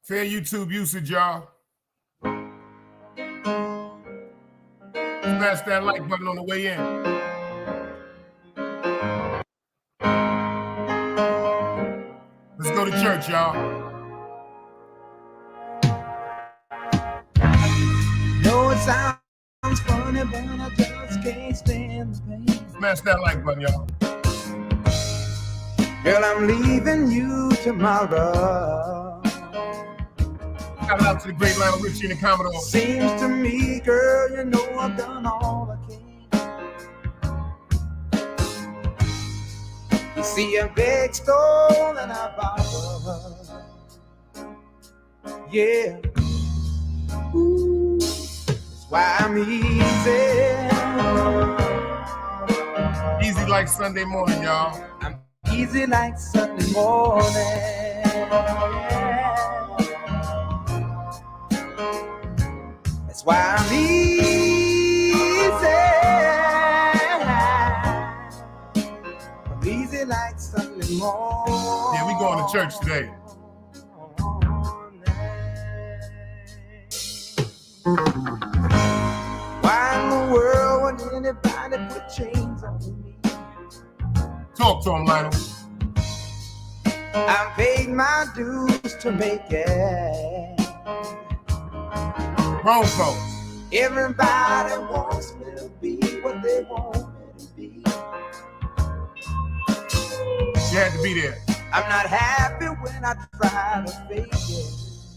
Fair YouTube usage, y'all. Smash that like button on the way in. Let's go to church, y'all. No, it sounds funny, but I just can't stand the pain. Smash that like button, y'all. Girl, I'm leaving you tomorrow. Shout out to the great Lionel Richie and the Commodore. Seems to me, girl, you know I've done all I can. You see a big stone and I borrow. Yeah. Ooh, that's why I'm easy. Easy like Sunday morning, y'all. I'm easy like Sunday morning. That's why I'm easy. I'm easy like Sunday morning. Yeah, we going to church today. Why in the world would anybody put chains on me? Talk to him, Lionel. I paid my dues to make it. Wrong folks. Everybody wants me to be what they want me to be. You had to be there. I'm not happy when I try to fake it.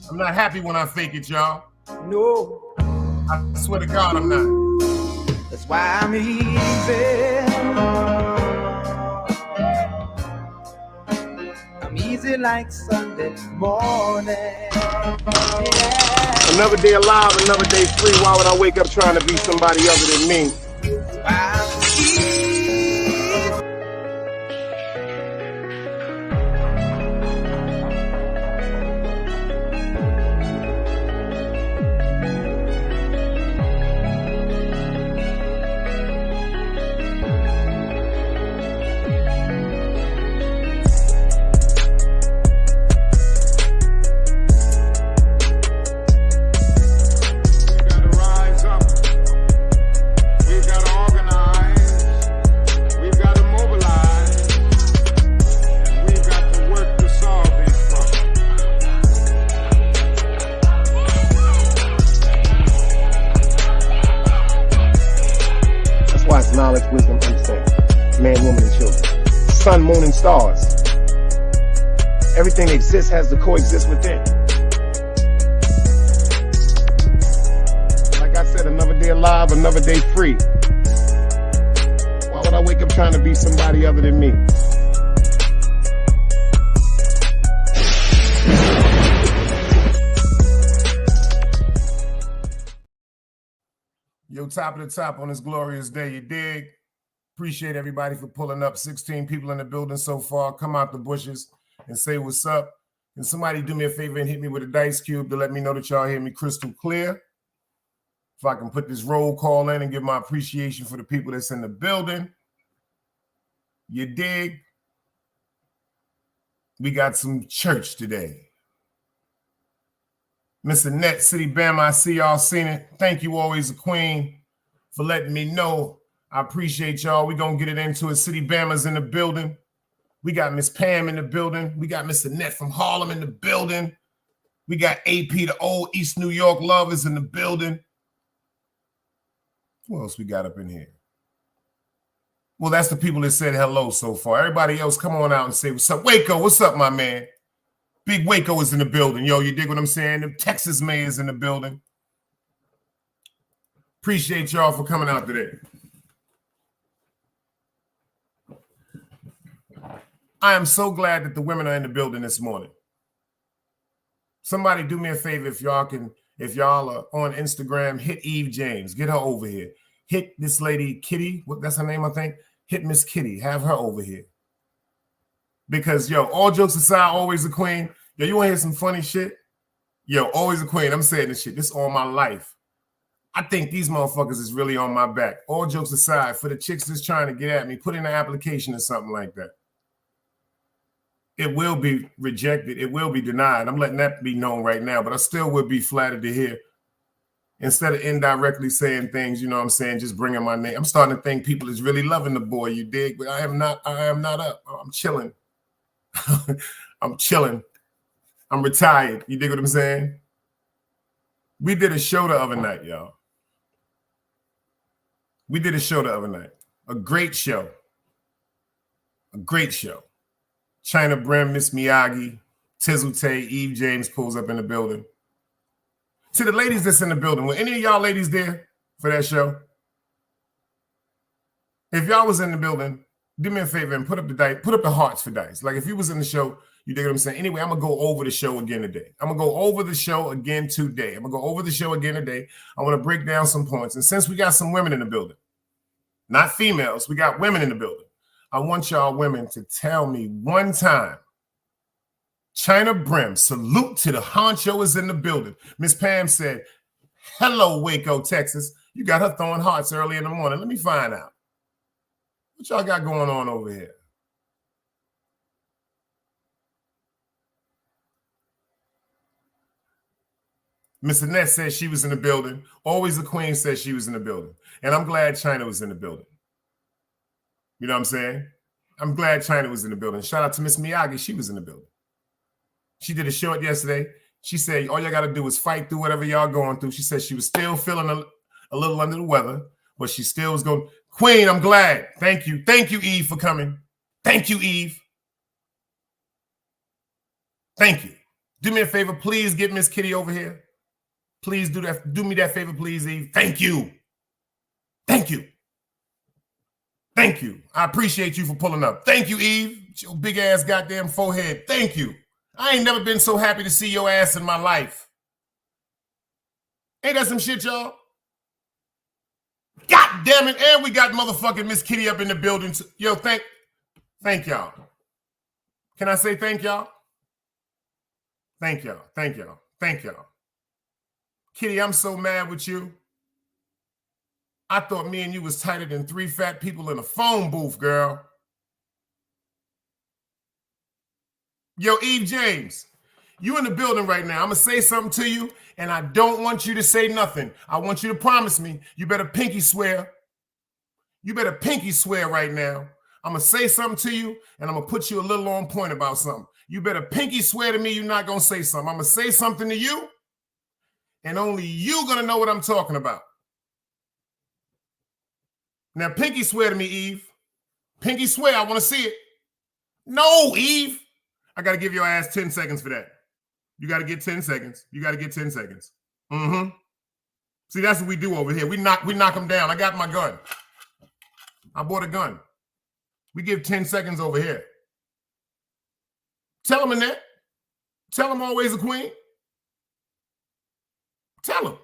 I'm not happy when I fake it, y'all. No. I swear to God, I'm not. That's why I'm easy. I'm easy like Sunday morning. Yeah. Another day alive, another day free. Why would I wake up trying to be somebody other than me? That's why I'm easy. Knowledge, wisdom, understanding. Man, woman, and children. Sun, moon, and stars. Everything that exists has to coexist within. Like I said, another day alive, another day free. Why would I wake up trying to be somebody other than me? Yo, top of the top on this glorious day, you dig? Appreciate everybody for pulling up. 16 people in the building so far. Come out the bushes and say what's up. Can somebody do me a favor and hit me with a dice cube to let me know that y'all hear me crystal clear? If I can put this roll call in and give my appreciation for the people that's in the building. You dig? We got some church today. Miss Annette, City Bama, I see y'all seen it. Thank you, always a queen, for letting me know. I appreciate y'all. We're going to get it into it. City Bama's in the building. We got Miss Pam in the building. We got Miss Annette from Harlem in the building. We got AP, the old East New York lovers in the building. Who else we got up in here? Well, that's the people that said hello so far. Everybody else, come on out and say what's up. Waco, what's up, my man? Big Waco is in the building. Yo, you dig what I'm saying? The Texas mayor's in the building. Appreciate y'all for coming out today. I am so glad that the women are in the building this morning. Somebody do me a favor if y'all are on Instagram, hit Eve James. Get her over here. Hit this lady, Kitty. That's her name, I think. Hit Miss Kitty. Have her over here. Because, yo, all jokes aside, always a queen. Yo, you want to hear some funny shit? Yo, always a queen. I'm saying this shit. This all my life. I think these motherfuckers is really on my back. All jokes aside, for the chicks that's trying to get at me, put in an application or something like that. it will be rejected. It will be denied. I'm letting that be known right now, but I still would be flattered to hear, instead of indirectly saying things, you know what I'm saying, just bringing my name. I'm starting to think people is really loving the boy, you dig? But I am not up. I'm chilling. I'm chilling. I'm retired. You dig what I'm saying? We did a show the other night, y'all. We did a show the other night. A great show. A great show. China Brim, Miss Miyagi, Tizzle Tay, Eve James pulls up in the building. To the ladies that's in the building, were any of y'all ladies there for that show? If y'all was in the building, do me a favor and put up the hearts for Dice. Like if you was in the show, you dig what I'm saying? Anyway, I'm going to go over the show again today. I want to go over the show again today. I want to break down some points. And since we got some women in the building, not females, we got women in the building. I want y'all women to tell me one time, China Brim, salute to the honcho is in the building. Miss Pam said, hello, Waco, Texas. You got her throwing hearts early in the morning. Let me find out. What y'all got going on over here? Miss Annette said she was in the building. Always the Queen said she was in the building. And I'm glad China was in the building. You know what I'm saying? I'm glad China was in the building. Shout out to Miss Miyagi. She was in the building. She did a short yesterday. She said, all y'all got to do is fight through whatever y'all going through. She said she was still feeling a little under the weather, but she still was going. Queen, I'm glad. Thank you. Thank you, Eve, for coming. Thank you, Eve. Thank you. Do me a favor. Please get Miss Kitty over here. Please do that. Do me that favor, please, Eve. Thank you. Thank you. Thank you. I appreciate you for pulling up. Thank you, Eve. Your big ass goddamn forehead. Thank you. I ain't never been so happy to see your ass in my life. Ain't that some shit, y'all? God damn it. And we got motherfucking Miss Kitty up in the building. Yo, thank y'all. Can I say thank y'all? Thank y'all. Thank y'all. Thank y'all. Kitty, I'm so mad with you. I thought me and you was tighter than 3 fat people in a phone booth, girl. Yo, Eve James, you in the building right now. I'm going to say something to you, and I don't want you to say nothing. I want you to promise me. You better pinky swear. You better pinky swear right now. I'm going to say something to you, and I'm going to put you a little on point about something. You better pinky swear to me you're not going to say something. I'm going to say something to you, and only you going to know what I'm talking about. Now, pinky swear to me, Eve. Pinky swear, I want to see it. No, Eve. I got to give your ass 10 seconds for that. You got to get 10 seconds. You got to get 10 seconds. Mm-hmm. See, that's what we do over here. We knock them down. I got my gun. I bought a gun. We give 10 seconds over here. Tell them, Annette. Tell them always a queen. Tell them.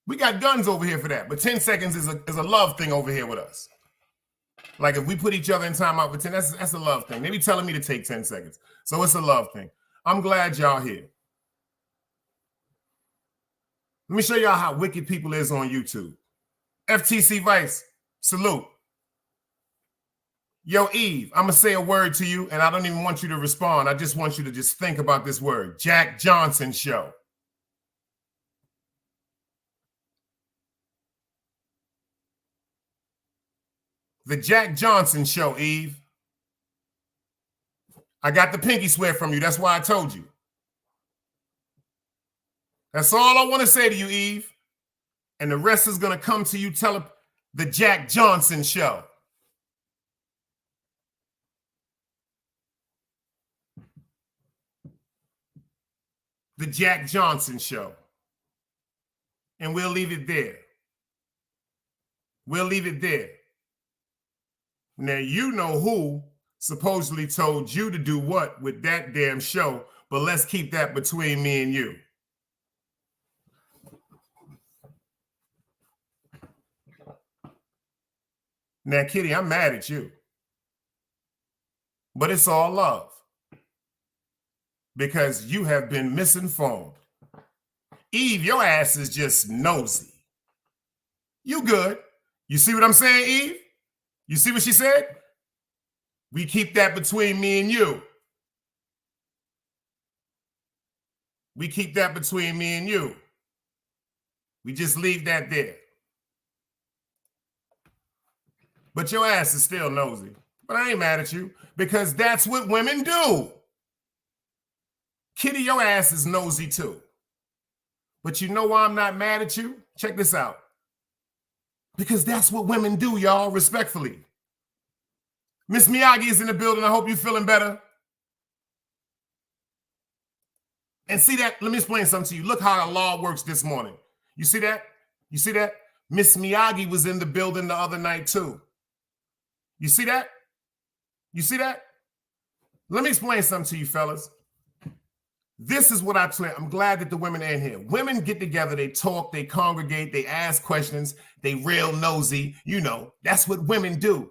We got guns over here for that, but 10 seconds is a love thing over here with us. Like if we put each other in timeout for 10, that's a love thing. They be telling me to take 10 seconds. So it's a love thing. I'm glad y'all here. Let me show y'all how wicked people is on YouTube. FTC Vice, salute. Yo, Eve, I'm going to say a word to you, and I don't even want you to respond. I just want you to just think about this word. Jack Johnson Show. The Jack Johnson Show, Eve. I got the pinky swear from you. That's why I told you. That's all I want to say to you, Eve. And the rest is going to come to you. Tell her the Jack Johnson Show. The Jack Johnson Show. And we'll leave it there. We'll leave it there. Now, you know who supposedly told you to do what with that damn show, but let's keep that between me and you. Now, Kitty, I'm mad at you. But it's all love. Because you have been misinformed. Eve, your ass is just nosy. You good. You see what I'm saying, Eve? You see what she said? We keep that between me and you. We keep that between me and you. We just leave that there. But your ass is still nosy. But I ain't mad at you because that's what women do. Kitty, your ass is nosy too. But you know why I'm not mad at you? Check this out. Because that's what women do, y'all, respectfully. Miss Miyagi is in the building. I hope you're feeling better. And see that? Let me explain something to you. Look how the law works this morning. You see that? You see that? Miss Miyagi was in the building the other night too. You see that? You see that? Let me explain something to you, fellas. This is what I'm glad that the women are in here. Women get together, they talk, they congregate, they ask questions, they real nosy. You know, that's what women do.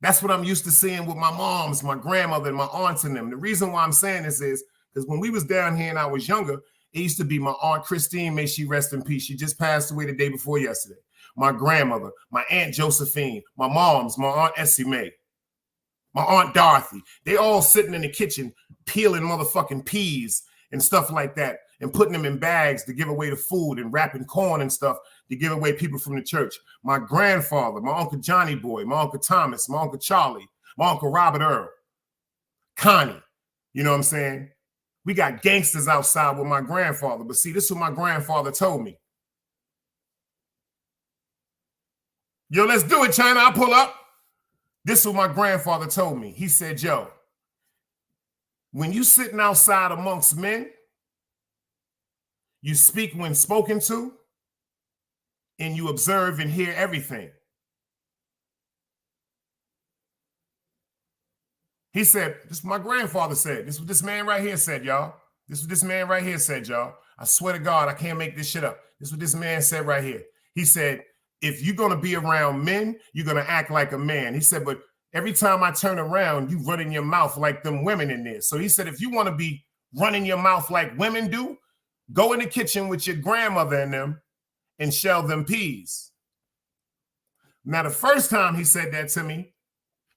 That's what I'm used to seeing with my moms, my grandmother, and my aunts and them. The reason why I'm saying this is because when we was down here and I was younger, it used to be my Aunt Christine, may she rest in peace. She just passed away the day before yesterday. My grandmother, my Aunt Josephine, my moms, my Aunt Essie Mae, my Aunt Dorothy. They all sitting in the kitchen peeling motherfucking peas and stuff like that and putting them in bags to give away the food and wrapping corn and stuff to give away people from the church. My grandfather, my Uncle Johnny Boy, my Uncle Thomas, my Uncle Charlie, my Uncle Robert Earl, Connie. You know what I'm saying? We got gangsters outside with my grandfather. But see, this is what my grandfather told me. Yo, let's do it, China. I'll pull up. This is what my grandfather told me. He said, yo, when you sitting outside amongst men, you speak when spoken to, and you observe and hear everything. He said, this is what my grandfather said. This is what this man right here said, y'all. This is what this man right here said, y'all. I swear to God, I can't make this shit up. This is what this man said right here. He said, if you're going to be around men, you're going to act like a man. He said, but every time I turn around, you running your mouth like them women in there. So he said, if you want to be running your mouth like women do, go in the kitchen with your grandmother and them and shell them peas. Now, the first time he said that to me,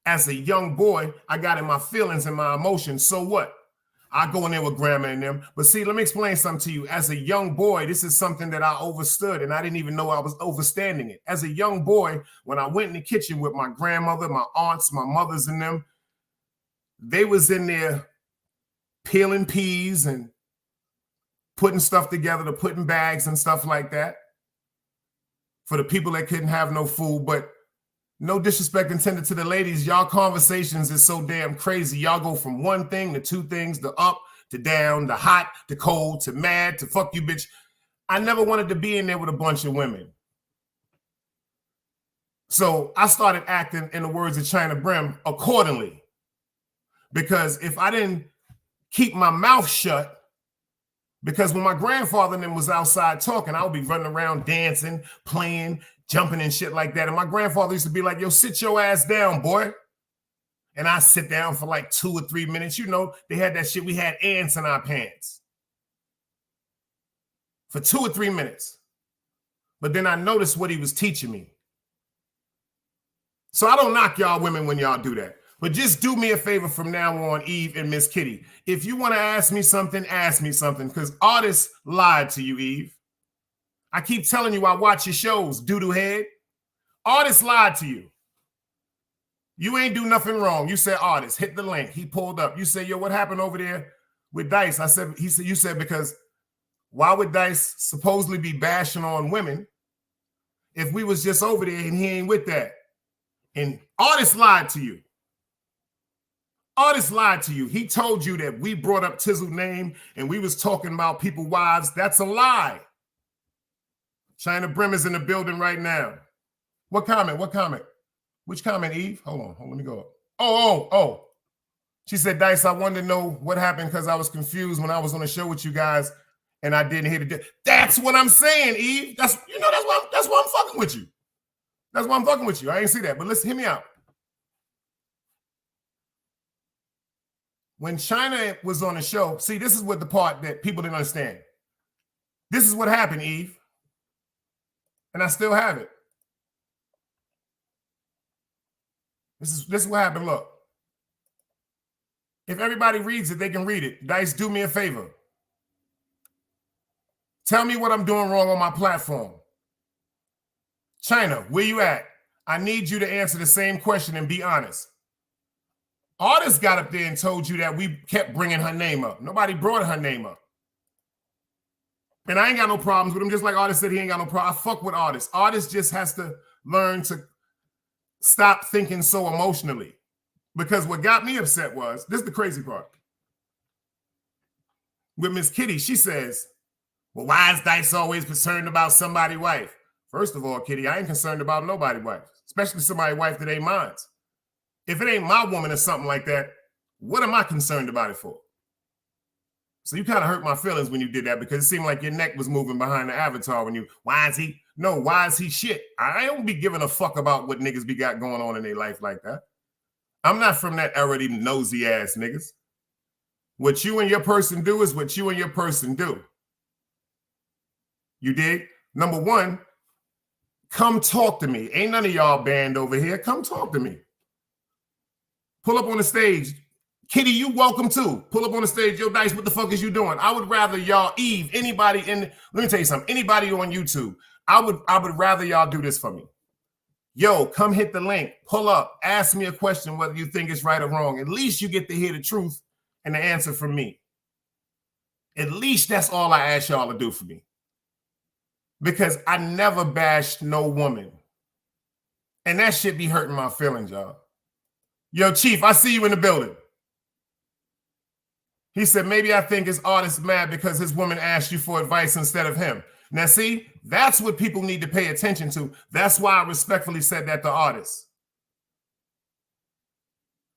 as a young boy, I got in my feelings and my emotions. So what? I go in there with grandma and them. But see, let me explain something to you. As a young boy, this is something that I overstood, and I didn't even know I was overstanding it. As a young boy, when I went in the kitchen with my grandmother, my aunts, my mothers and them, they was in there peeling peas and putting stuff together to put in bags and stuff like that for the people that couldn't have no food. But no disrespect intended to the ladies. Y'all conversations is so damn crazy. Y'all go from one thing to two things, to up, to down, to hot, to cold, to mad, to fuck you, bitch. I never wanted to be in there with a bunch of women. So I started acting, in the words of China Brim, accordingly. Because if I didn't keep my mouth shut, because when my grandfather and them was outside talking, I would be running around dancing, playing, jumping and shit like that. And my grandfather used to be like, yo, sit your ass down, boy. And I sit down for like 2 or 3 minutes. You know, they had that shit. We had ants in our pants for 2 or 3 minutes. But then I noticed what he was teaching me. So I don't knock y'all women when y'all do that. But just do me a favor from now on, Eve and Miss Kitty. If you want to ask me something, because artists lied to you, Eve. I keep telling you I watch your shows, doo-doo head. Artists lied to you. You ain't do nothing wrong. You said artist, hit the link. He pulled up. You said, yo, what happened over there with Dice? You said, because why would Dice supposedly be bashing on women if we was just over there and he ain't with that? And artists lied to you. Artist lied to you. He told you that we brought up Tizzle's name and we was talking about people's wives. That's a lie. China Brim is in the building right now. What comment? What comment? Which comment, Eve? Hold on. Let me go up. Oh. She said, Dice, I wanted to know what happened because I was confused when I was on the show with you guys and I didn't hear the. That's what I'm saying, Eve. That's why I'm fucking with you. That's why I'm fucking with you. I ain't see that, but listen, hear me out. When China was on the show, see, this is what the part that people didn't understand. This is what happened, Eve. And I still have it. This is what happened. Look, If everybody reads it, they can read it. Dice, do me a favor. Tell me what I'm doing wrong on my platform. China, where you at? I need you to answer the same question and be honest. Artist got up there and told you that we kept bringing her name up. Nobody brought her name up. And I ain't got no problems with him, just like Artist said he ain't got no problem. I fuck with Artist. Artist just has to learn to stop thinking so emotionally. Because what got me upset was, this is the crazy part. With Miss Kitty, she says, well, why is Dice always concerned about somebody's wife? First of all, Kitty, I ain't concerned about nobody's wife, especially somebody's wife that ain't mine. If it ain't my woman or something like that, what am I concerned about it for? So you kind of hurt my feelings when you did that because it seemed like your neck was moving behind the avatar when you, why is he shit? I don't be giving a fuck about what niggas be got going on in their life like that. I'm not from that era, these nosy ass niggas. What you and your person do is what you and your person do. You dig? Number one, come talk to me. Ain't none of y'all banned over here. Come talk to me. Pull up on the stage. Kitty, you welcome too. Pull up on the stage. Yo, Dice, what the fuck is you doing? I would rather y'all, Eve, anybody let me tell you something. Anybody on YouTube, I would rather y'all do this for me. Yo, come hit the link. Pull up. Ask me a question whether you think it's right or wrong. At least you get to hear the truth and the answer from me. At least that's all I ask y'all to do for me. Because I never bashed no woman. And that shit be hurting my feelings, y'all. Yo, Chief, I see you in the building. He said, maybe I think his artist mad because his woman asked you for advice instead of him. Now, see, that's what people need to pay attention to. That's why I respectfully said that to artists.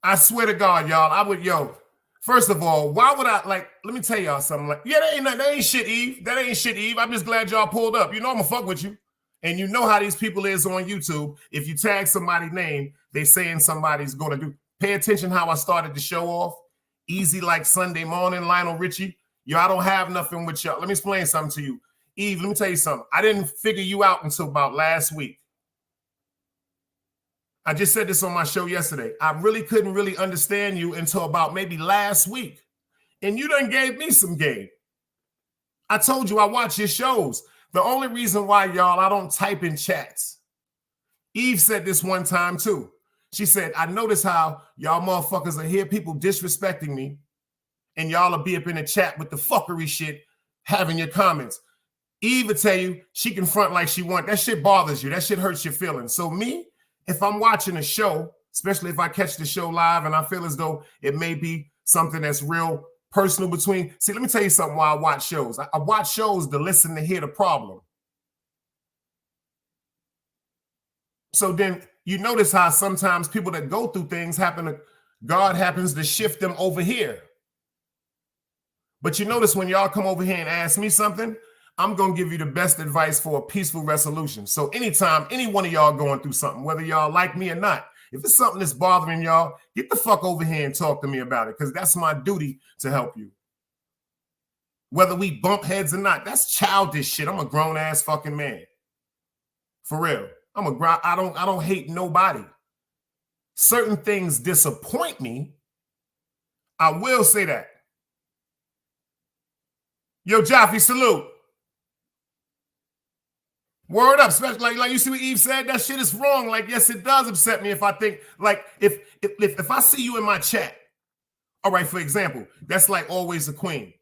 I swear to God, y'all, first of all, why would I, let me tell y'all something. That ain't shit, Eve. That ain't shit, Eve. I'm just glad y'all pulled up. You know I'm gonna fuck with you. And you know how these people is on YouTube. If you tag somebody's name, they saying somebody's gonna do. Pay attention how I started the show off. Easy like Sunday morning, Lionel Richie. Yo, I don't have nothing with y'all. Let me explain something to you. Eve, let me tell you something. I didn't figure you out until about last week. I just said this on my show yesterday. I really couldn't really understand you until about maybe last week. And you done gave me some game. I told you I watch your shows. The only reason why, y'all, I don't type in chats. Eve said this one time too. She said, I notice how y'all motherfuckers are here, people disrespecting me, and y'all will be up in the chat with the fuckery shit, having your comments. Eve will tell you she can front like she want. That shit bothers you. That shit hurts your feelings. So me, if I'm watching a show, especially if I catch the show live and I feel as though it may be something that's real personal between. See, let me tell you something while I watch shows. I watch shows to listen to hear the problem. So then you notice how sometimes people that go through things God happens to shift them over here. But you notice when y'all come over here and ask me something, I'm going to give you the best advice for a peaceful resolution. So anytime any one of y'all going through something, whether y'all like me or not, if it's something that's bothering y'all, get the fuck over here and talk to me about it, because that's my duty to help you. Whether we bump heads or not, that's childish shit. I'm a grown-ass fucking man. For real. I don't hate nobody. Certain things disappoint me. I will say that. Yo, Jaffe, salute. Word up, especially like you see what Eve said, that shit is wrong. Like, yes, it does upset me if I think, like, if I see you in my chat, all right, for example, that's like Always a Queen.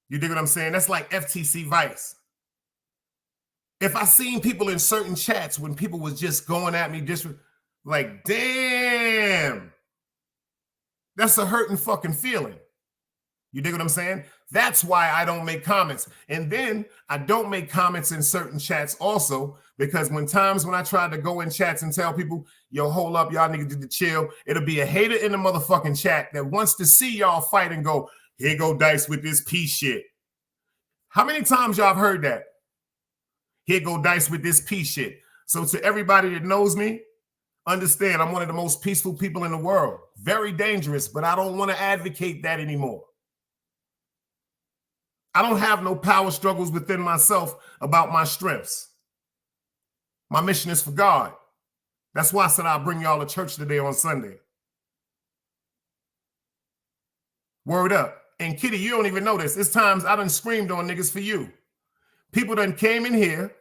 You dig what I'm saying? That's like FTC Vice. If I seen people in certain chats when people was just going at me, like, damn, that's a hurting fucking feeling. You dig what I'm saying? That's why I don't make comments. And then I don't make comments in certain chats also, because when I try to go in chats and tell people, yo, hold up, y'all niggas need to chill, it'll be a hater in the motherfucking chat that wants to see y'all fight and go, here go Dice with this peace shit. How many times y'all have heard that? Here go Dice with this peace shit. So to everybody that knows me, understand I'm one of the most peaceful people in the world. Very dangerous, but I don't want to advocate that anymore. I don't have no power struggles within myself about my strengths. My mission is for God. That's why I said I'll bring y'all to church today on Sunday. Word up. And Kitty, you don't even know this. It's times I done screamed on niggas for you. People done came in here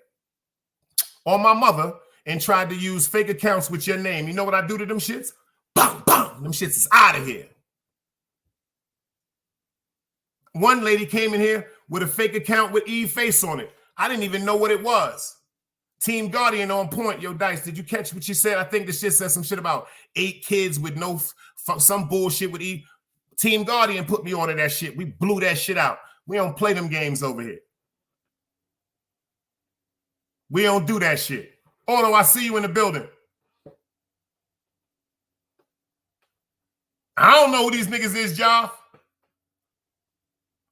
on my mother and tried to use fake accounts with your name. You know what I do to them shits? Bang, bang. Them shits is out of here. One lady came in here with a fake account with Eve face on it. I didn't even know what it was. Team Guardian on point. Yo, Dice, did you catch what she said? I think the shit said some shit about 8 kids with no, some bullshit with Eve. Team Guardian put me on to that shit. We blew that shit out. We don't play them games over here. We don't do that shit. Oh, no, I see you in the building. I don't know who these niggas is, y'all.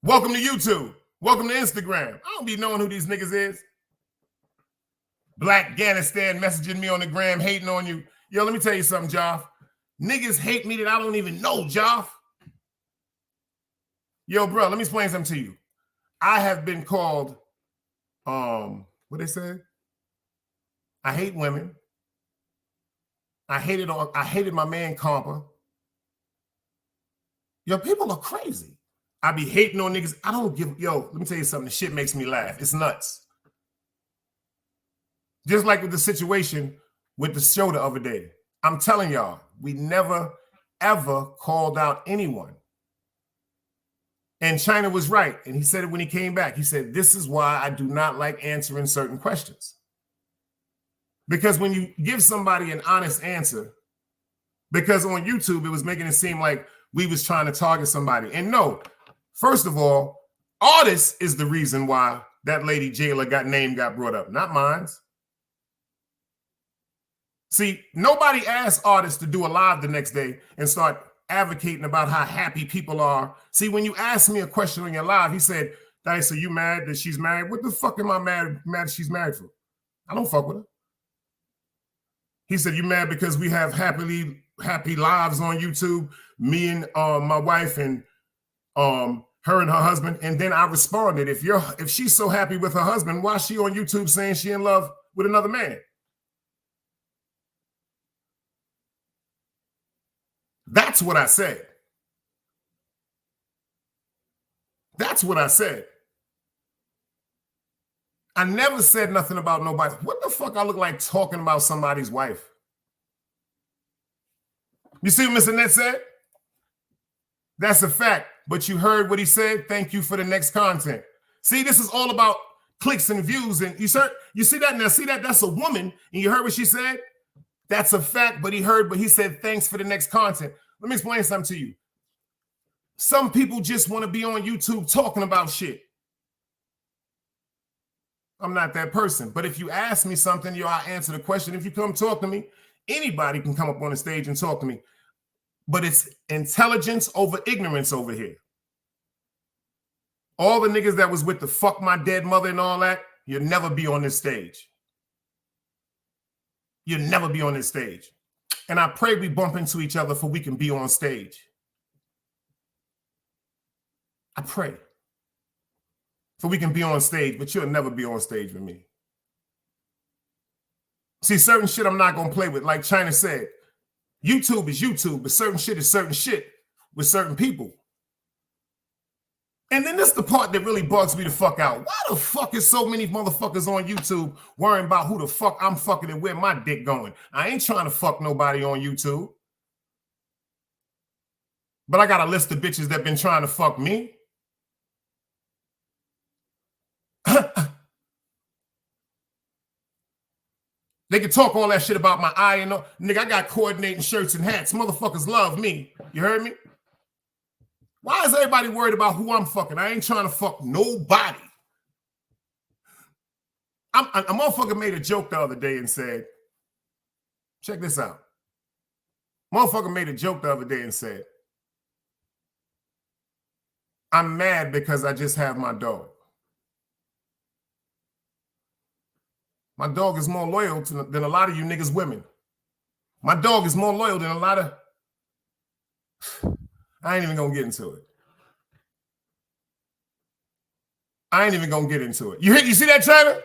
Welcome to YouTube. Welcome to Instagram. I don't be knowing who these niggas is. Black Afghanistan messaging me on the gram, hating on you. Yo, let me tell you something, Joff. Niggas hate me that I don't even know, Joff. Yo, bro, let me explain something to you. I have been called, what they said? I hate women. I hated my man Compa. Yo, people are crazy. I be hating on niggas. I don't give, yo, let me tell you something. The shit makes me laugh. It's nuts. Just like with the situation with the show the other day. I'm telling y'all, we never, ever called out anyone. And China was right. And he said it when he came back. He said, this is why I do not like answering certain questions. Because when you give somebody an honest answer, because on YouTube, it was making it seem like we was trying to target somebody. And no, first of all, artists is the reason why that lady Jayla got brought up, not mine. See, nobody asked artists to do a live the next day and start advocating about how happy people are. See, when you ask me a question on your live, he said, Dice, are you mad that she's married? What the fuck am I mad she's married for? I don't fuck with her. He said, you mad because we have happy lives on YouTube, me and my wife and her and her husband. And then I responded, if she's so happy with her husband, why is she on YouTube saying she in love with another man? That's what I said. That's what I said. I never said nothing about nobody. What the fuck I look like talking about somebody's wife? You see what Mr. Net said? That's a fact. But you heard what he said. Thank you for the next content. See, this is all about clicks and views. And you see that now? See that? That's a woman. And you heard what she said? That's a fact. But he said, thanks for the next content. Let me explain something to you. Some people just want to be on YouTube talking about shit. I'm not that person. But if you ask me something, I'll answer the question. If you come talk to me, anybody can come up on the stage and talk to me. But it's intelligence over ignorance over here. All the niggas that was with the fuck my dead mother and all that, you'll never be on this stage. You'll never be on this stage. And I pray we bump into each other so we can be on stage. I pray. So we can be on stage, but you'll never be on stage with me. See, certain shit I'm not going to play with. Like China said, YouTube is YouTube, but certain shit is certain shit with certain people. And then this is the part that really bugs me the fuck out. Why the fuck is so many motherfuckers on YouTube worrying about who the fuck I'm fucking and where my dick going? I ain't trying to fuck nobody on YouTube. But I got a list of bitches that been trying to fuck me. They can talk all that shit about my eye and all. Nigga, I got coordinating shirts and hats. Motherfuckers love me. You heard me? Why is everybody worried about who I'm fucking? I ain't trying to fuck nobody. A motherfucker made a joke the other day and said, check this out. Motherfucker made a joke the other day and said, I'm mad because I just have my dog. My dog is more loyal than a lot of you niggas women. My dog is more loyal than a lot of... I ain't even gonna get into it. I ain't even gonna get into it. You see that, China?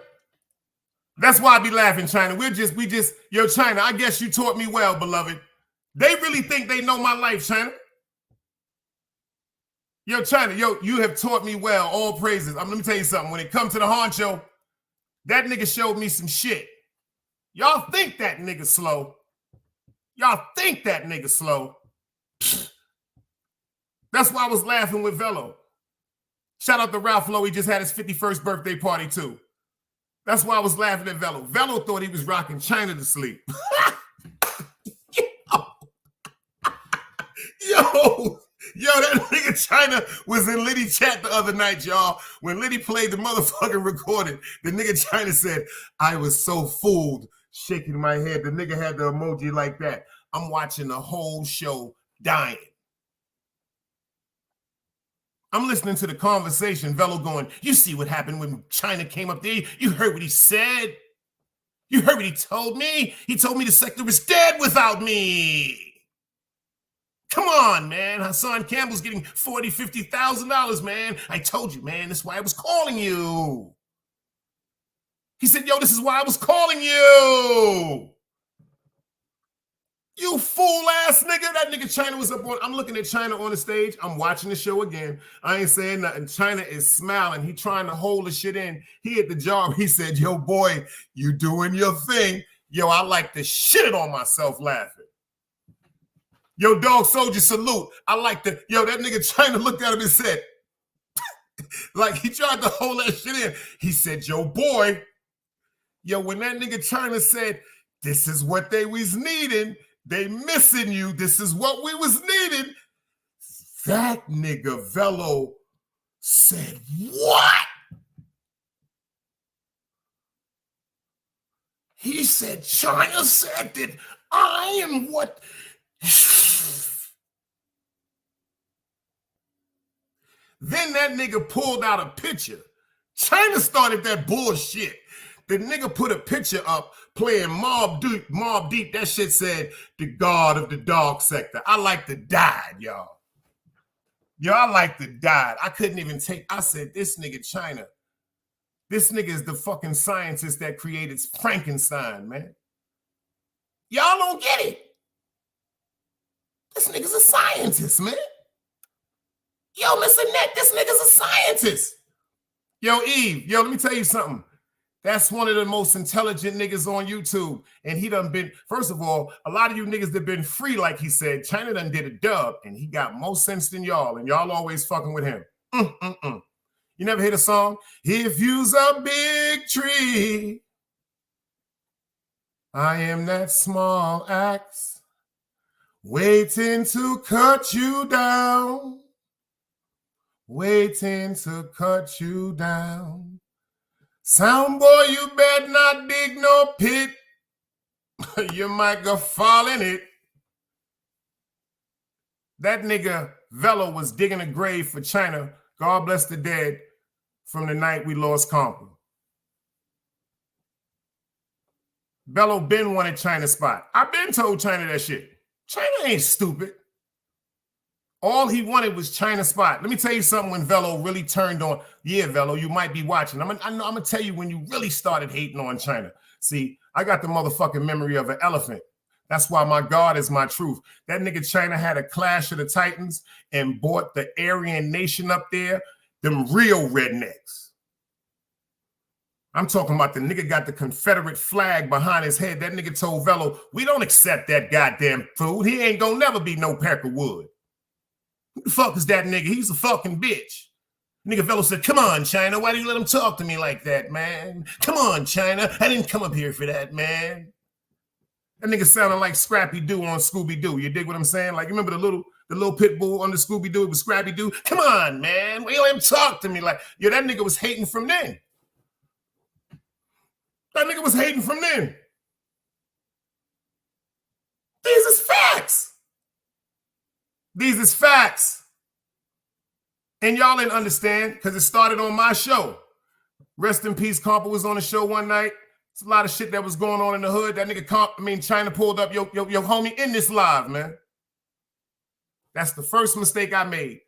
That's why I be laughing, China. We just, yo, China, I guess you taught me well, beloved. They really think they know my life, China. Yo, China, yo, you have taught me well. All praises. Let me tell you something. When it comes to the honcho, that nigga showed me some shit. Y'all think that nigga slow. Y'all think that nigga slow. That's why I was laughing with Velo. Shout out to Ralph Lowe. He just had his 51st birthday party, too. That's why I was laughing at Velo. Velo thought he was rocking China to sleep. Yo, that nigga China was in Liddy chat the other night, y'all. When Liddy played the motherfucking recording, the nigga China said, I was so fooled, shaking my head. The nigga had the emoji like that. I'm watching the whole show dying. I'm listening to the conversation, Velo going, you see what happened when China came up there? You heard what he said? You heard what he told me? He told me the sector is dead without me. Come on, man. Hassan Campbell's getting $40,000, $50,000, man. I told you, man. That's why I was calling you. He said, yo, this is why I was calling you. You fool-ass nigga. That nigga China was up on. I'm looking at China on the stage. I'm watching the show again. I ain't saying nothing. China is smiling. He trying to hold the shit in. He at the job. He said, yo, boy, you doing your thing. Yo, I like to shit it on myself laughing. Yo, dog soldier, salute. I like the, yo, that nigga China looked at him and said, like he tried to hold that shit in. He said, yo, boy, yo, when that nigga China said, this is what they was needing, they missing you, this is what we was needing, that nigga Velo said, what? He said, China said that I am what... Then that nigga pulled out a picture. China started that bullshit. The nigga put a picture up playing Mob Deep. That shit said, the God of the Dog Sector. I like to die, y'all. Yo, I like to die. I couldn't even take, I said, this nigga China. This nigga is the fucking scientist that created Frankenstein, man. Y'all don't get it. This nigga's a scientist, man. Yo, Mr. Net, this nigga's a scientist. Yo, Eve, yo, let me tell you something. That's one of the most intelligent niggas on YouTube. And he done been, first of all, a lot of you niggas that been free, like he said, China done did a dub, and he got more sense than y'all, and y'all always fucking with him. You never hear the song? If you's a big tree, I am that small axe waiting to cut you down. Waiting to cut you down. Sound boy, you better not dig no pit. You might go fall in it. That nigga Velo was digging a grave for China. God bless the dead from the night we lost Conquer. Velo been wanted China's spot. I been told China that shit. China ain't stupid. All he wanted was China spot. Let me tell you something when Velo really turned on. Yeah, Velo, you might be watching. I'm gonna tell you when you really started hating on China. See, I got the motherfucking memory of an elephant. That's why my God is my truth. That nigga China had a clash of the Titans and bought the Aryan Nation up there, them real rednecks. I'm talking about the nigga got the Confederate flag behind his head. That nigga told Velo, we don't accept that goddamn food. He ain't gonna never be no Packer Wood. Who the fuck is that nigga? He's a fucking bitch. Nigga Velo said, come on, China. Why do you let him talk to me like that, man? Come on, China. I didn't come up here for that, man. That nigga sounded like Scrappy Doo on Scooby Doo. You dig what I'm saying? Like, you remember the little pit bull under Scooby Doo? It was Scrappy Doo. Come on, man. Why you let him talk to me like, yo, that nigga was hating from then. That nigga was hating from then. These is facts. These is facts. And y'all didn't understand because it started on my show. Rest in peace, Compa was on the show one night. It's a lot of shit that was going on in the hood. That nigga China pulled up your homie in this live, man. That's the first mistake I made.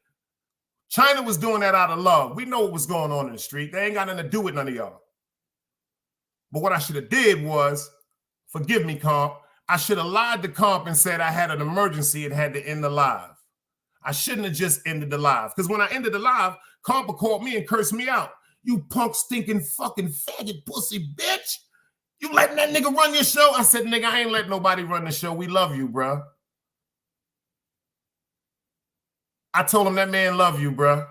China was doing that out of love. We know what was going on in the street. They ain't got nothing to do with none of y'all. But what I should have did was, forgive me, Comp, I should have lied to Comp and said I had an emergency and had to end the live. I shouldn't have just ended the live. Because when I ended the live, Compa called me and cursed me out. You punk, stinking, fucking faggot pussy bitch. You letting that nigga run your show? I said, nigga, I ain't letting nobody run the show. We love you, bro. I told him that man love you, bro.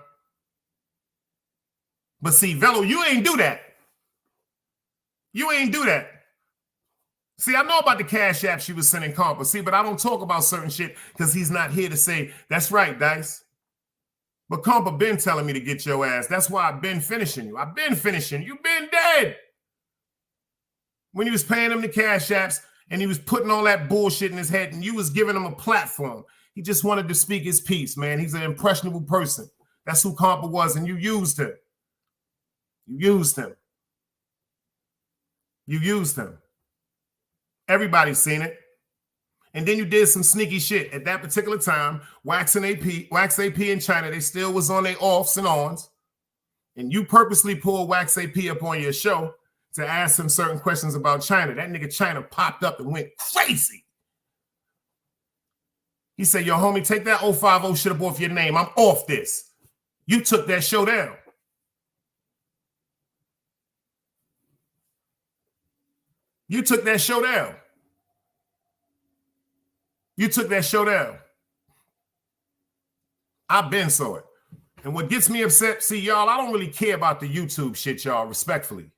But see, Velo, you ain't do that. You ain't do that. See, I know about the cash app she was sending Compa. See, but I don't talk about certain shit because he's not here to say, that's right, Dice. But Compa been telling me to get your ass. That's why I've been finishing you. I've been finishing you. You've been dead. When he was paying him the cash apps and he was putting all that bullshit in his head and you was giving him a platform. He just wanted to speak his piece, man. He's an impressionable person. That's who Compa was, and you used him. You used him. You used him. Everybody's seen it. And then you did some sneaky shit. At that particular time, Wax AP in China, they still was on their offs and ons. And you purposely pulled Wax AP up on your show to ask him certain questions about China. That nigga China popped up and went crazy. He said, yo, homie, take that 050 shit up off your name. I'm off this. You took that show down. You took that show down. You took that show down. I've been saw it. And what gets me upset, see, y'all, I don't really care about the YouTube shit, y'all, respectfully.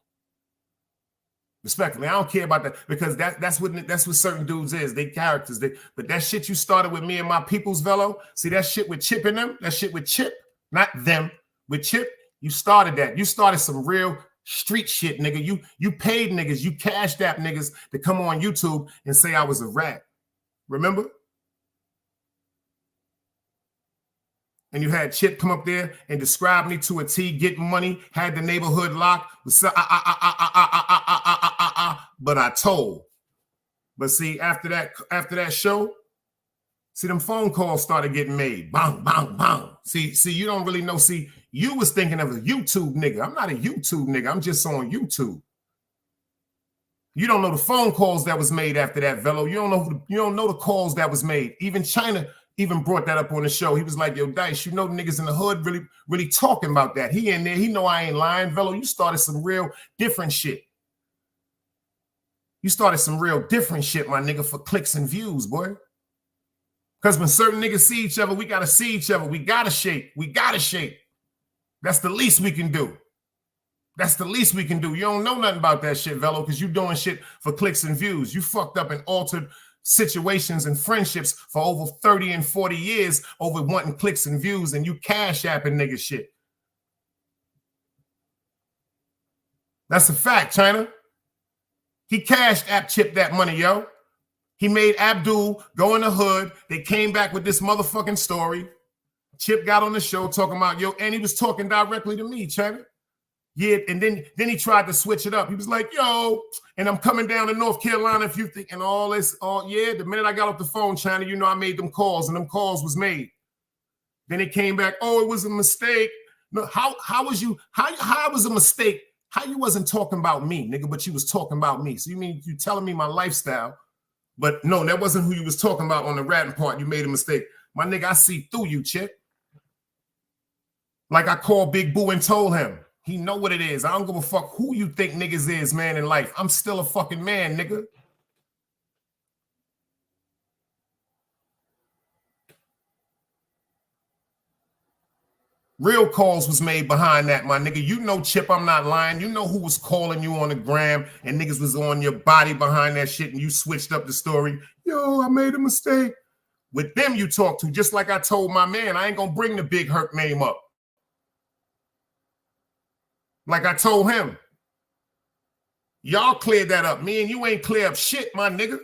Respectfully, I don't care about that because that's what certain dudes is. They characters. But that shit you started with me and my people's Velo, see that shit with Chip in them, that shit with Chip, not them, with Chip, you started that. You started some real street shit, nigga. You paid niggas, you cashed app niggas to come on YouTube and say I was a rat. Remember? And you had Chip come up there and describe me to a T, getting money, had the neighborhood locked. But I told. But see, after that show, see, them phone calls started getting made. Bang, bang, bang. See, you don't really know. See, you was thinking of a YouTube nigga. I'm not a YouTube nigga. I'm just on YouTube. You don't know the phone calls that was made after that, Velo. You don't know the calls that was made. Even China even brought that up on the show. He was like, yo, Dice, you know the niggas in the hood really talking about that. He in there. He know I ain't lying. Velo, you started some real different shit. You started some real different shit, my nigga, for clicks and views, boy. Because when certain niggas see each other, we got to see each other. We got to shake. We got to shake. That's the least we can do. That's the least we can do. You don't know nothing about that shit, Velo, because you doing shit for clicks and views. You fucked up and altered situations and friendships for over 30 and 40 years over wanting clicks and views, and you cash apping nigga shit. That's a fact, China. He cashed app Chip that money, yo. He made Abdul go in the hood. They came back with this motherfucking story. Chip got on the show talking about, yo, and he was talking directly to me, China. Yeah, and then he tried to switch it up. He was like, yo, and I'm coming down to North Carolina if you think, and all this, yeah, the minute I got off the phone, China, you know I made them calls, and them calls was made. Then it came back, oh, it was a mistake. No, how was it was a mistake? How you wasn't talking about me, nigga, but you was talking about me. So you mean you telling me my lifestyle, but no, that wasn't who you was talking about on the ratting part. You made a mistake. My nigga, I see through you, Chip. Like I called Big Boo and told him. He know what it is. I don't give a fuck who you think niggas is, man, in life. I'm still a fucking man, nigga. Real calls was made behind that, my nigga. You know, Chip, I'm not lying. You know who was calling you on the gram and niggas was on your body behind that shit and you switched up the story. Yo, I made a mistake. With them you talk to, just like I told my man, I ain't gonna bring the Big Herc name up. Like I told him. Y'all cleared that up. Me and you ain't clear up shit, my nigga.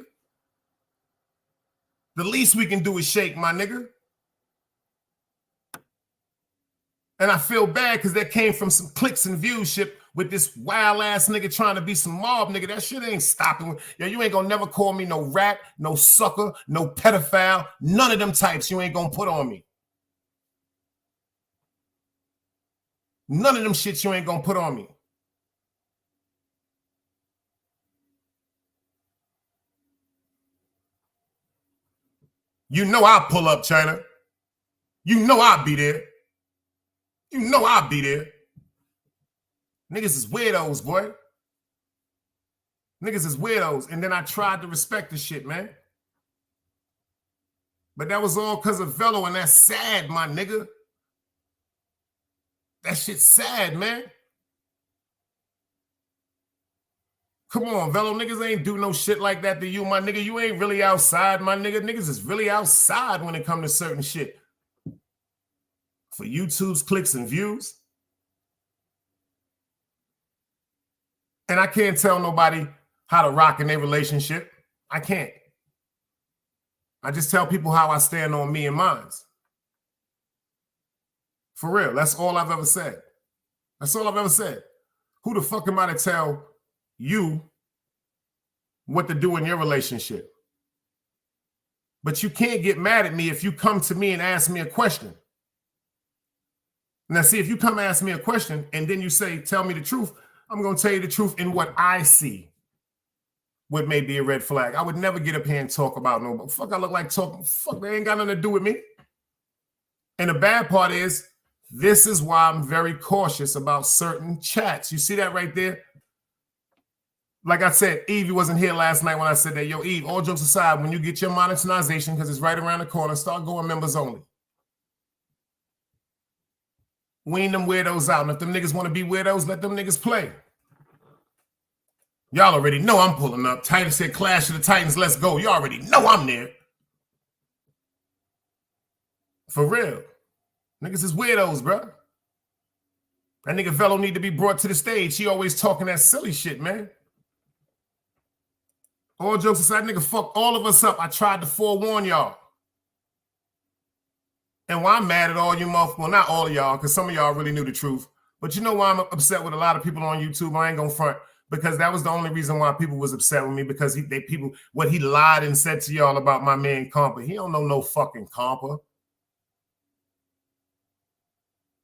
The least we can do is shake, my nigga. And I feel bad because that came from some clicks and views shit with this wild ass nigga trying to be some mob nigga. That shit ain't stopping. Yo, you ain't gonna never call me no rat, no sucker, no pedophile. None of them types you ain't gonna put on me. None of them shit you ain't gonna put on me. You know I'll pull up, China. You know I'll be there. You know I'll be there. Niggas is weirdos, boy. Niggas is weirdos. And then I tried to respect the shit, man. But that was all because of Velo, and that's sad, my nigga. That shit's sad, man. Come on, Velo, niggas ain't do no shit like that to you, my nigga. You ain't really outside, my nigga. Niggas is really outside when it comes to certain shit. For YouTube's clicks and views. And I can't tell nobody how to rock in their relationship. I can't. I just tell people how I stand on me and mine. For real, that's all I've ever said. That's all I've ever said. Who the fuck am I to tell you what to do in your relationship? But you can't get mad at me if you come to me and ask me a question. Now, see, if you come ask me a question and then you say, tell me the truth, I'm going to tell you the truth in what I see. What may be a red flag. I would never get up here and talk about nobody. Fuck, I look like talking. Fuck, they ain't got nothing to do with me. And the bad part is, this is why I'm very cautious about certain chats. You see that right there? Like I said, Eve, you wasn't here last night when I said that. Yo, Eve, all jokes aside, when you get your monetization, because it's right around the corner, start going members only. Wean them weirdos out. And if them niggas want to be weirdos, let them niggas play. Y'all already know I'm pulling up. Titus said, Clash of the Titans, let's go. You already know I'm there. For real. Niggas is weirdos, bro. That nigga Velo need to be brought to the stage. He always talking that silly shit, man. All jokes aside, nigga, fuck all of us up. I tried to forewarn y'all. And why I'm mad at all you motherfuckers, well, not all of y'all, because some of y'all really knew the truth. But you know why I'm upset with a lot of people on YouTube? I ain't gonna front. Because that was the only reason why people was upset with me, because what he lied and said to y'all about my man Compa. He don't know no fucking Compa.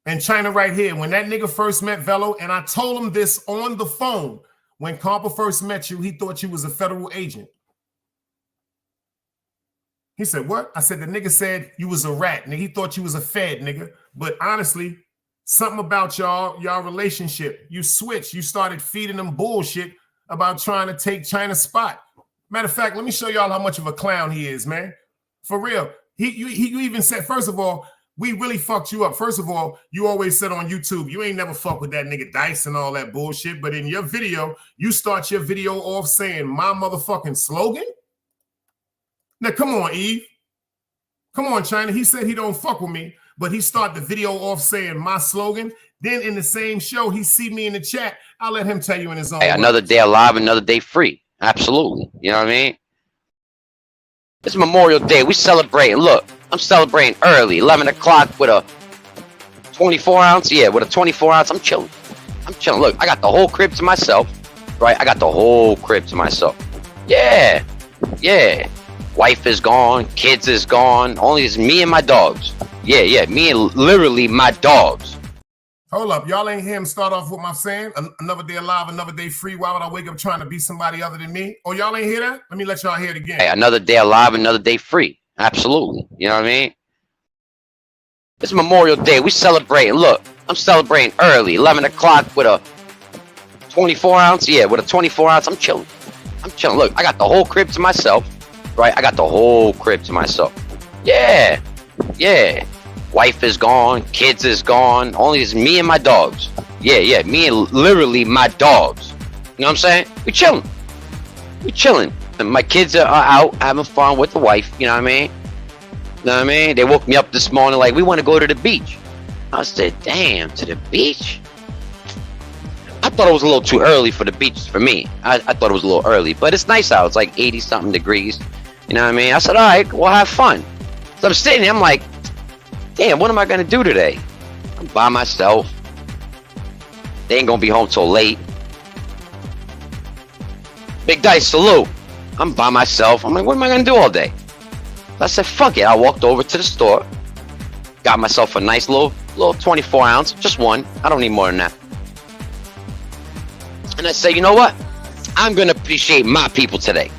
And China right here, when that nigga first met Velo, and I told him this on the phone, when Compa first met you, he thought you was a federal agent. He said, what? I said, the nigga said you was a rat, nigga. He thought you was a fed, nigga. But honestly, something about y'all relationship. You switched. You started feeding them bullshit about trying to take China's spot. Matter of fact, let me show y'all how much of a clown he is, man. For real. He even said, first of all, we really fucked you up. First of all, you always said on YouTube, you ain't never fuck with that nigga Dice and all that bullshit. But in your video, you start your video off saying my motherfucking slogan. Now, come on, Eve. Come on, China. He said he don't fuck with me. But he started the video off saying my slogan. Then in the same show, he see me in the chat. I'll let him tell you in his own Hey, another day alive, another day free. Absolutely. You know what I mean? It's Memorial Day. We celebrating. Look, I'm celebrating early. 11 o'clock with a 24 ounce. Yeah, with a 24 ounce. I'm chilling. I'm chilling. Look, I got the whole crib to myself. Right? I got the whole crib to myself. Yeah. Yeah. Wife is gone. Kids is gone. Only it's me and my dogs. Yeah, me and literally my dogs. Hold up. Y'all ain't hear him start off with my saying, another day alive, another day free. Why would I wake up trying to be somebody other than me? Oh, y'all ain't hear that? Let me let y'all hear it again. Hey, another day alive, another day free. Absolutely. You know what I mean? It's Memorial Day. We celebrating. Look, I'm celebrating early. 11 o'clock with a 24 ounce. Yeah, with a 24 ounce. I'm chilling. I'm chilling. Look, I got the whole crib to myself. Right? I got the whole crib to myself. Yeah. Yeah. Wife is gone. Kids is gone. Only it's me and my dogs. Yeah. Me and literally my dogs. You know what I'm saying? We chilling. We chilling. And my kids are out having fun with the wife. You know what I mean? You know what I mean? They woke me up this morning like, we want to go to the beach. I said, damn, to the beach? I thought it was a little too early for the beach for me. I thought it was a little early. But it's nice out. It's like 80-something degrees. You know what I mean? I said, all right, we'll have fun. So I'm sitting there, I'm like, damn, what am I going to do today? I'm by myself. They ain't going to be home till late. Big Dice, salute. I'm by myself. I'm like, what am I going to do all day? So I said, fuck it. I walked over to the store. Got myself a nice little 24 ounce. Just one. I don't need more than that. And I said, you know what? I'm going to appreciate my people today.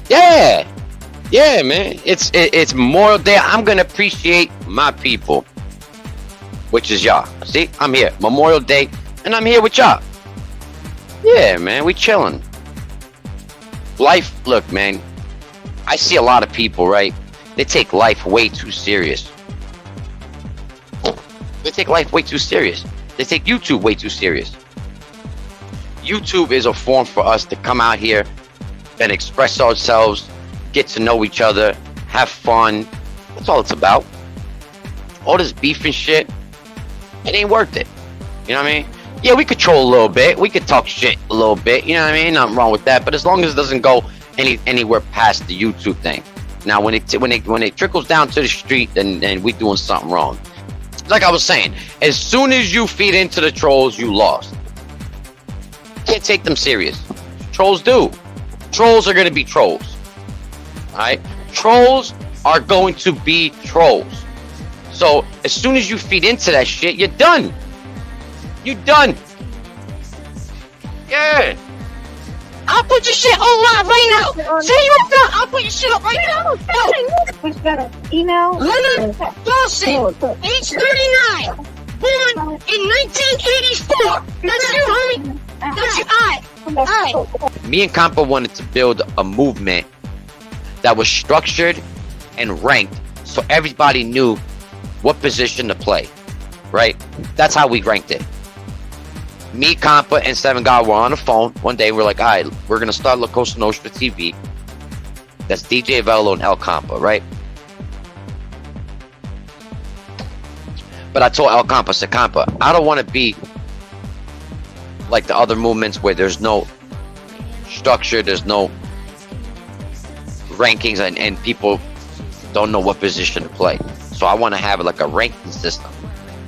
Yeah. Yeah, man. It's Memorial Day. I'm gonna appreciate my people, which is y'all. See, I'm here. Memorial Day, and I'm here with y'all. Yeah, man. We chilling. Life, look, man. I see a lot of people, right? They take life way too serious. They take life way too serious. They take YouTube way too serious. YouTube is a form for us to come out here and express ourselves, get to know each other, have fun. That's all it's about. All this beef and shit, it ain't worth it. You know what I mean? Yeah, we could troll a little bit. We could talk shit a little bit. You know what I mean? Nothing wrong with that. But as long as it doesn't go anywhere past the YouTube thing. Now, when it trickles down to the street, then we doing something wrong. Like I was saying, as soon as you feed into the trolls, you lost. Can't take them serious. Trolls do. Trolls are gonna be trolls. Alright? Trolls are going to be trolls. So as soon as you feed into that shit, you're done. You're done. Yeah. I'll put your shit online right now. Say you up there, I'll put your shit up right now. What's better, email? Leonard Dawson, age 39, born in 1984. That's you, homie. That's you. Alright. Me and Compa wanted to build a movement that was structured and ranked so everybody knew what position to play. Right? That's how we ranked it. Me, Compa, and Seven God were on the phone one day. We're like, all right, we're gonna start La Cosa Nostra TV. That's DJ Velo and El Compa, right? But I told El Compa, I said, Compa, I don't want to be like the other movements where there's no structure, there's no rankings, and people don't know what position to play. So I want to have like a ranking system,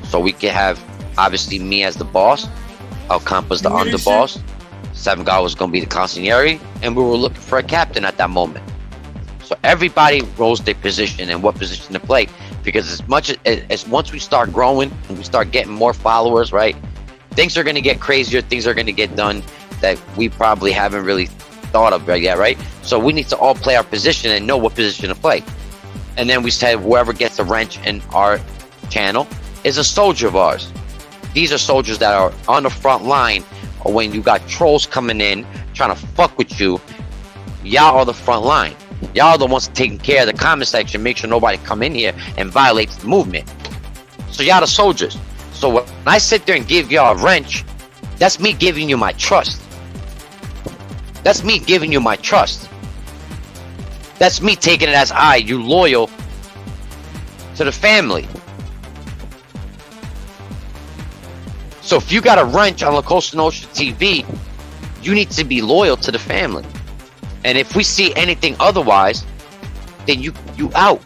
so we can have obviously me as the boss. El Compa's the underboss. Seven God was going to be the consigliere, and we were looking for a captain at that moment. So everybody rolls their position and what position to play, because as much as once we start growing and we start getting more followers, right, things are going to get crazier, things are going to get done that we probably haven't really thought of yet, right? So we need to all play our position and know what position to play. And then we said whoever gets a wrench in our channel is a soldier of ours. These are soldiers that are on the front line, or when you got trolls coming in trying to fuck with you, y'all are the front line. Y'all are the ones taking care of the comment section, make sure nobody come in here and violates the movement. So y'all the soldiers. So when I sit there and give y'all a wrench, that's me giving you my trust. That's me giving you my trust. That's me taking it as you loyal to the family. So if you got a wrench on La Cosa Nostra TV, you need to be loyal to the family. And if we see anything otherwise, then you out.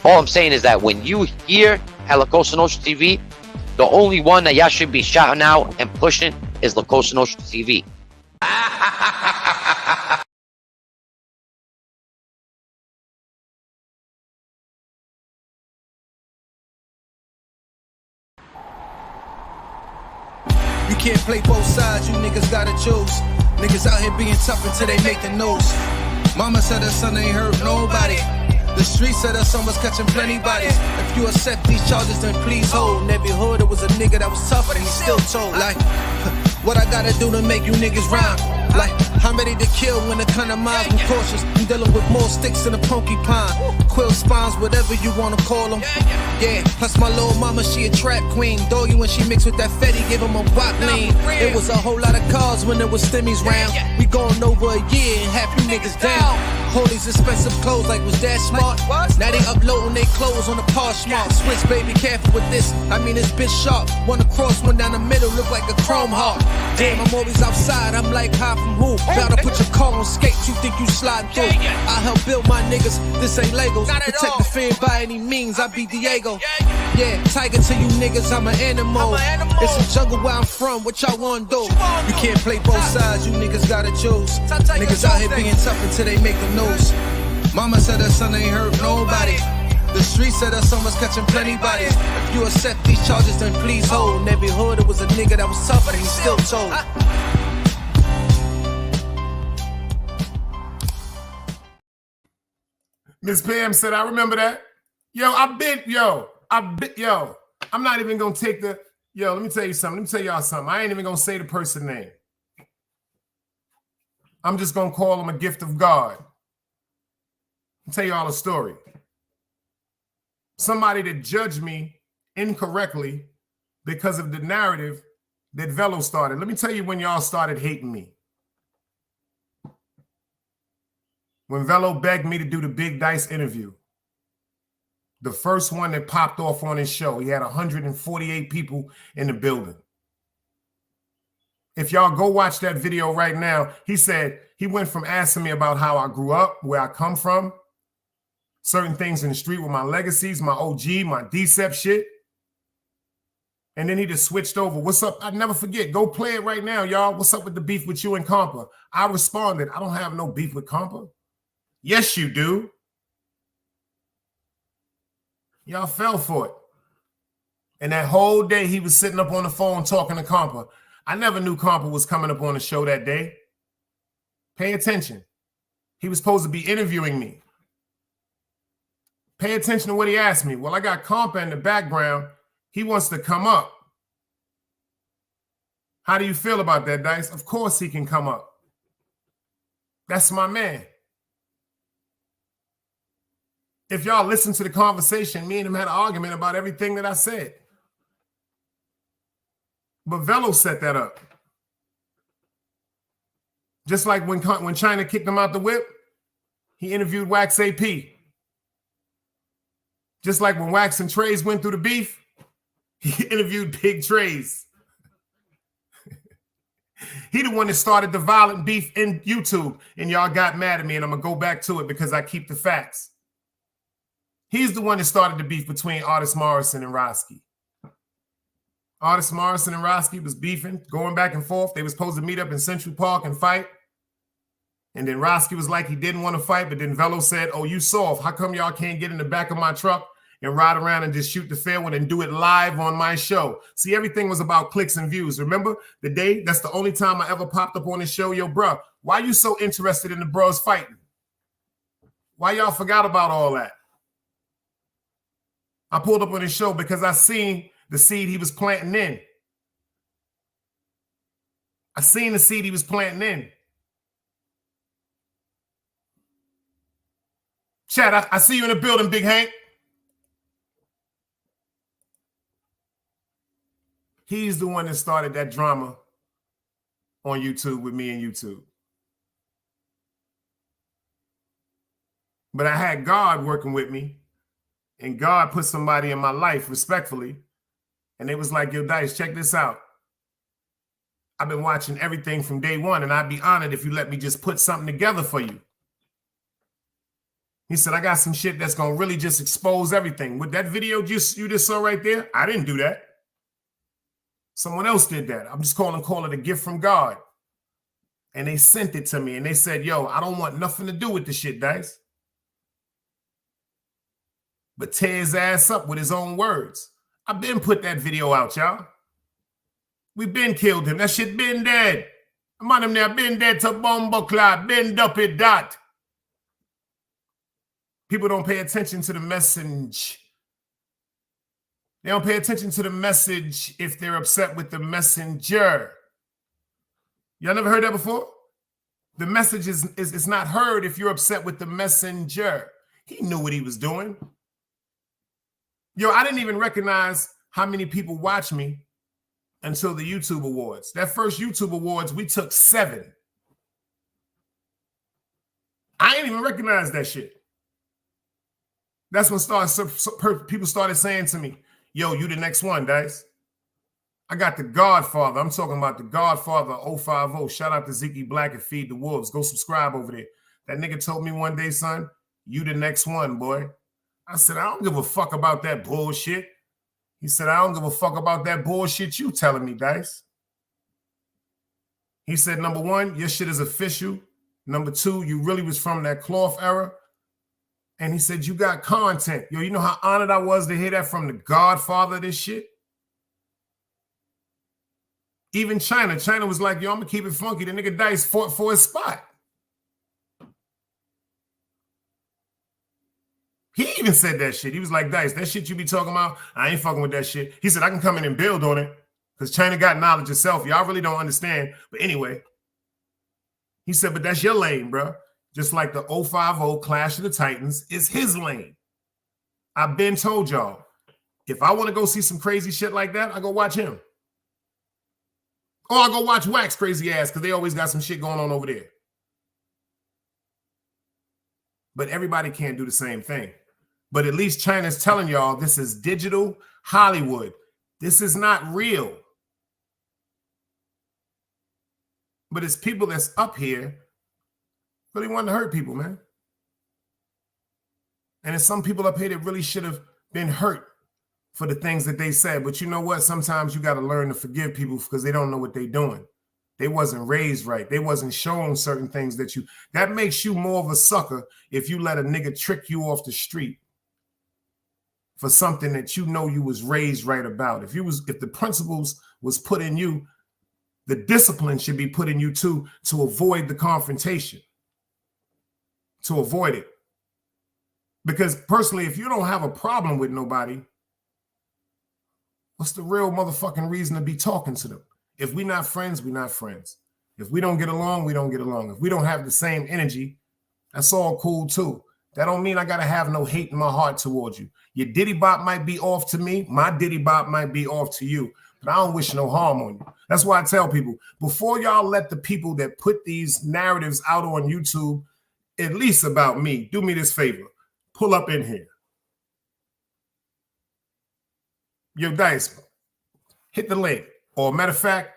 All I'm saying is that when you here at La Cosa Nostra TV, the only one that y'all should be shouting out and pushing is La Cosa Nostra TV. You can't play both sides, you niggas gotta choose. Niggas out here being tough until they make the news. Mama said her son ain't hurt nobody. The street said her son was catching plenty bodies. If you accept these charges, then please hold. In every hood, it was a nigga that was tough, and he still told. Like, what I gotta do to make you niggas rhyme? Like, I'm ready to kill when the kind of minds I'm cautious. I'm dealing with more sticks than a porcupine. Quill spines, whatever you wanna call them. Yeah, plus my little mama, she a trap queen. Doggy when she mixed with that Fetty, give him a wop lean. It was a whole lot of cars when there was stimmies round. We going over a year and half you niggas down. Hold these expensive clothes like was that smart? Now they uploading their clothes on the Poshmark. Switch, baby, careful with this. I mean, it's bitch sharp. One across, one down the middle, look like a chrome heart. Damn, I'm always outside. I'm like, hi from who? Bound to put your car on skates. You think you sliding through? I help build my niggas. This ain't Legos. Protect the fan by any means. I be Diego. Yeah, tiger to you niggas. I'm an animal. It's a jungle where I'm from. What y'all wanna do? You can't play both sides. You niggas gotta choose. Niggas out here being tough until they make the news. Mama said her son ain't hurt nobody. The street said her son was catching plenty bodies. If you accept these charges, then please hold. In every hood, it was a nigga that was tough, and he still told. Miss Pam said, I remember that. Yo, I'm not even gonna take the, let me tell you something. Let me tell y'all something. I ain't even gonna say the person name. I'm just gonna call him a gift of God. I'll tell y'all a story. Somebody that judged me incorrectly because of the narrative that Velo started. Let me tell you when y'all started hating me. When Velo begged me to do the Big Dice interview, the first one that popped off on his show, he had 148 people in the building. If y'all go watch that video right now, he said he went from asking me about how I grew up, where I come from, certain things in the street with my legacies, my OG, my DCEP shit. And then he just switched over. What's up? I'd never forget. Go play it right now, y'all. What's up with the beef with you and Compa? I responded, I don't have no beef with Compa. Yes, you do. Y'all fell for it. And that whole day he was sitting up on the phone talking to Compa. I never knew Compa was coming up on the show that day. Pay attention. He was supposed to be interviewing me. Pay attention to what he asked me. Well, I got Compa in the background. He wants to come up. How do you feel about that, Dice? Of course he can come up. That's my man. If y'all listen to the conversation, me and him had an argument about everything that I said. But Velo set that up. Just like when China kicked him out the whip, he interviewed Wax AP. Just like when Wax and Trays went through the beef, he interviewed Big Trays. He the one that started the violent beef in YouTube, and y'all got mad at me, and I'm going to go back to it because I keep the facts. He's the one that started the beef between Artist Morrison and Roski. Artist Morrison and Roski was beefing, going back and forth. They were supposed to meet up in Central Park and fight. And then Roski was like he didn't want to fight, but then Velo said, oh, you soft. How come y'all can't get in the back of my truck and ride around and just shoot the fair one and do it live on my show? See, everything was about clicks and views. Remember the day? That's the only time I ever popped up on the show. Yo, bro, why you so interested in the bros fighting? Why y'all forgot about all that? I pulled up on his show because I seen the seed he was planting in. I seen the seed he was planting in. Chad, I see you in the building, Big Hank. He's the one that started that drama on YouTube with me and YouTube. But I had God working with me, and God put somebody in my life respectfully, and they was like, yo, Dice, check this out. I've been watching everything from day one, and I'd be honored if you let me just put something together for you. He said, I got some shit that's going to really just expose everything. With that video you just saw right there, I didn't do that. Someone else did that. I'm just call it a gift from God. And they sent it to me, and they said, yo, I don't want nothing to do with this shit, Dice. But tear his ass up with his own words. I've been put that video out, y'all. We been killed him. That shit been dead. Man, him there been dead to bomba clot. Been up it dot. People don't pay attention to the message. They don't pay attention to the message if they're upset with the messenger. Y'all never heard that before? The message is not heard if you're upset with the messenger. He knew what he was doing. Yo, I didn't even recognize how many people watch me until the YouTube Awards. That first YouTube Awards, we took 7. I didn't even recognize that shit. That's when people started saying to me, yo, you the next one, Dice. I got the Godfather. I'm talking about the Godfather 050. Shout out to Zeke Black and Feed the Wolves. Go subscribe over there. That nigga told me one day, son, you the next one, boy. I said, I don't give a fuck about that bullshit. He said, I don't give a fuck about that bullshit you telling me, Dice. He said, number 1, your shit is official. Number 2, you really was from that cloth era. And he said, you got content. Yo, you know how honored I was to hear that from the Godfather of this shit? Even China was like, yo, I'm going to keep it funky. The nigga Dice fought for his spot. He even said that shit. He was like, Dice, that shit you be talking about, I ain't fucking with that shit. He said, I can come in and build on it because China got knowledge itself. Y'all really don't understand. But anyway, he said, but that's your lane, bro. Just like the 050 Clash of the Titans is his lane. I've been told y'all, if I want to go see some crazy shit like that, I go watch him. Or I go watch Wax crazy ass because they always got some shit going on over there. But everybody can't do the same thing. But at least China's telling y'all this is digital Hollywood. This is not real. But it's people that's up here really wanting to hurt people, man. And it's some people up here that really should have been hurt for the things that they said. But you know what? Sometimes you got to learn to forgive people because they don't know what they're doing. They wasn't raised right. They wasn't shown certain things that makes you more of a sucker if you let a nigga trick you off the street for something that you know you was raised right about. If the principles was put in you, the discipline should be put in you too to avoid the confrontation, to avoid it. Because personally, if you don't have a problem with nobody, what's the real motherfucking reason to be talking to them? If we're not friends, we're not friends. If we don't get along, we don't get along. If we don't have the same energy, that's all cool too. That don't mean I got to have no hate in my heart towards you. Your diddy bop might be off to me. My diddy bop might be off to you. But I don't wish no harm on you. That's why I tell people, before y'all let the people that put these narratives out on YouTube, at least about me, do me this favor. Pull up in here. Yo, Dice, hit the link. Or matter of fact,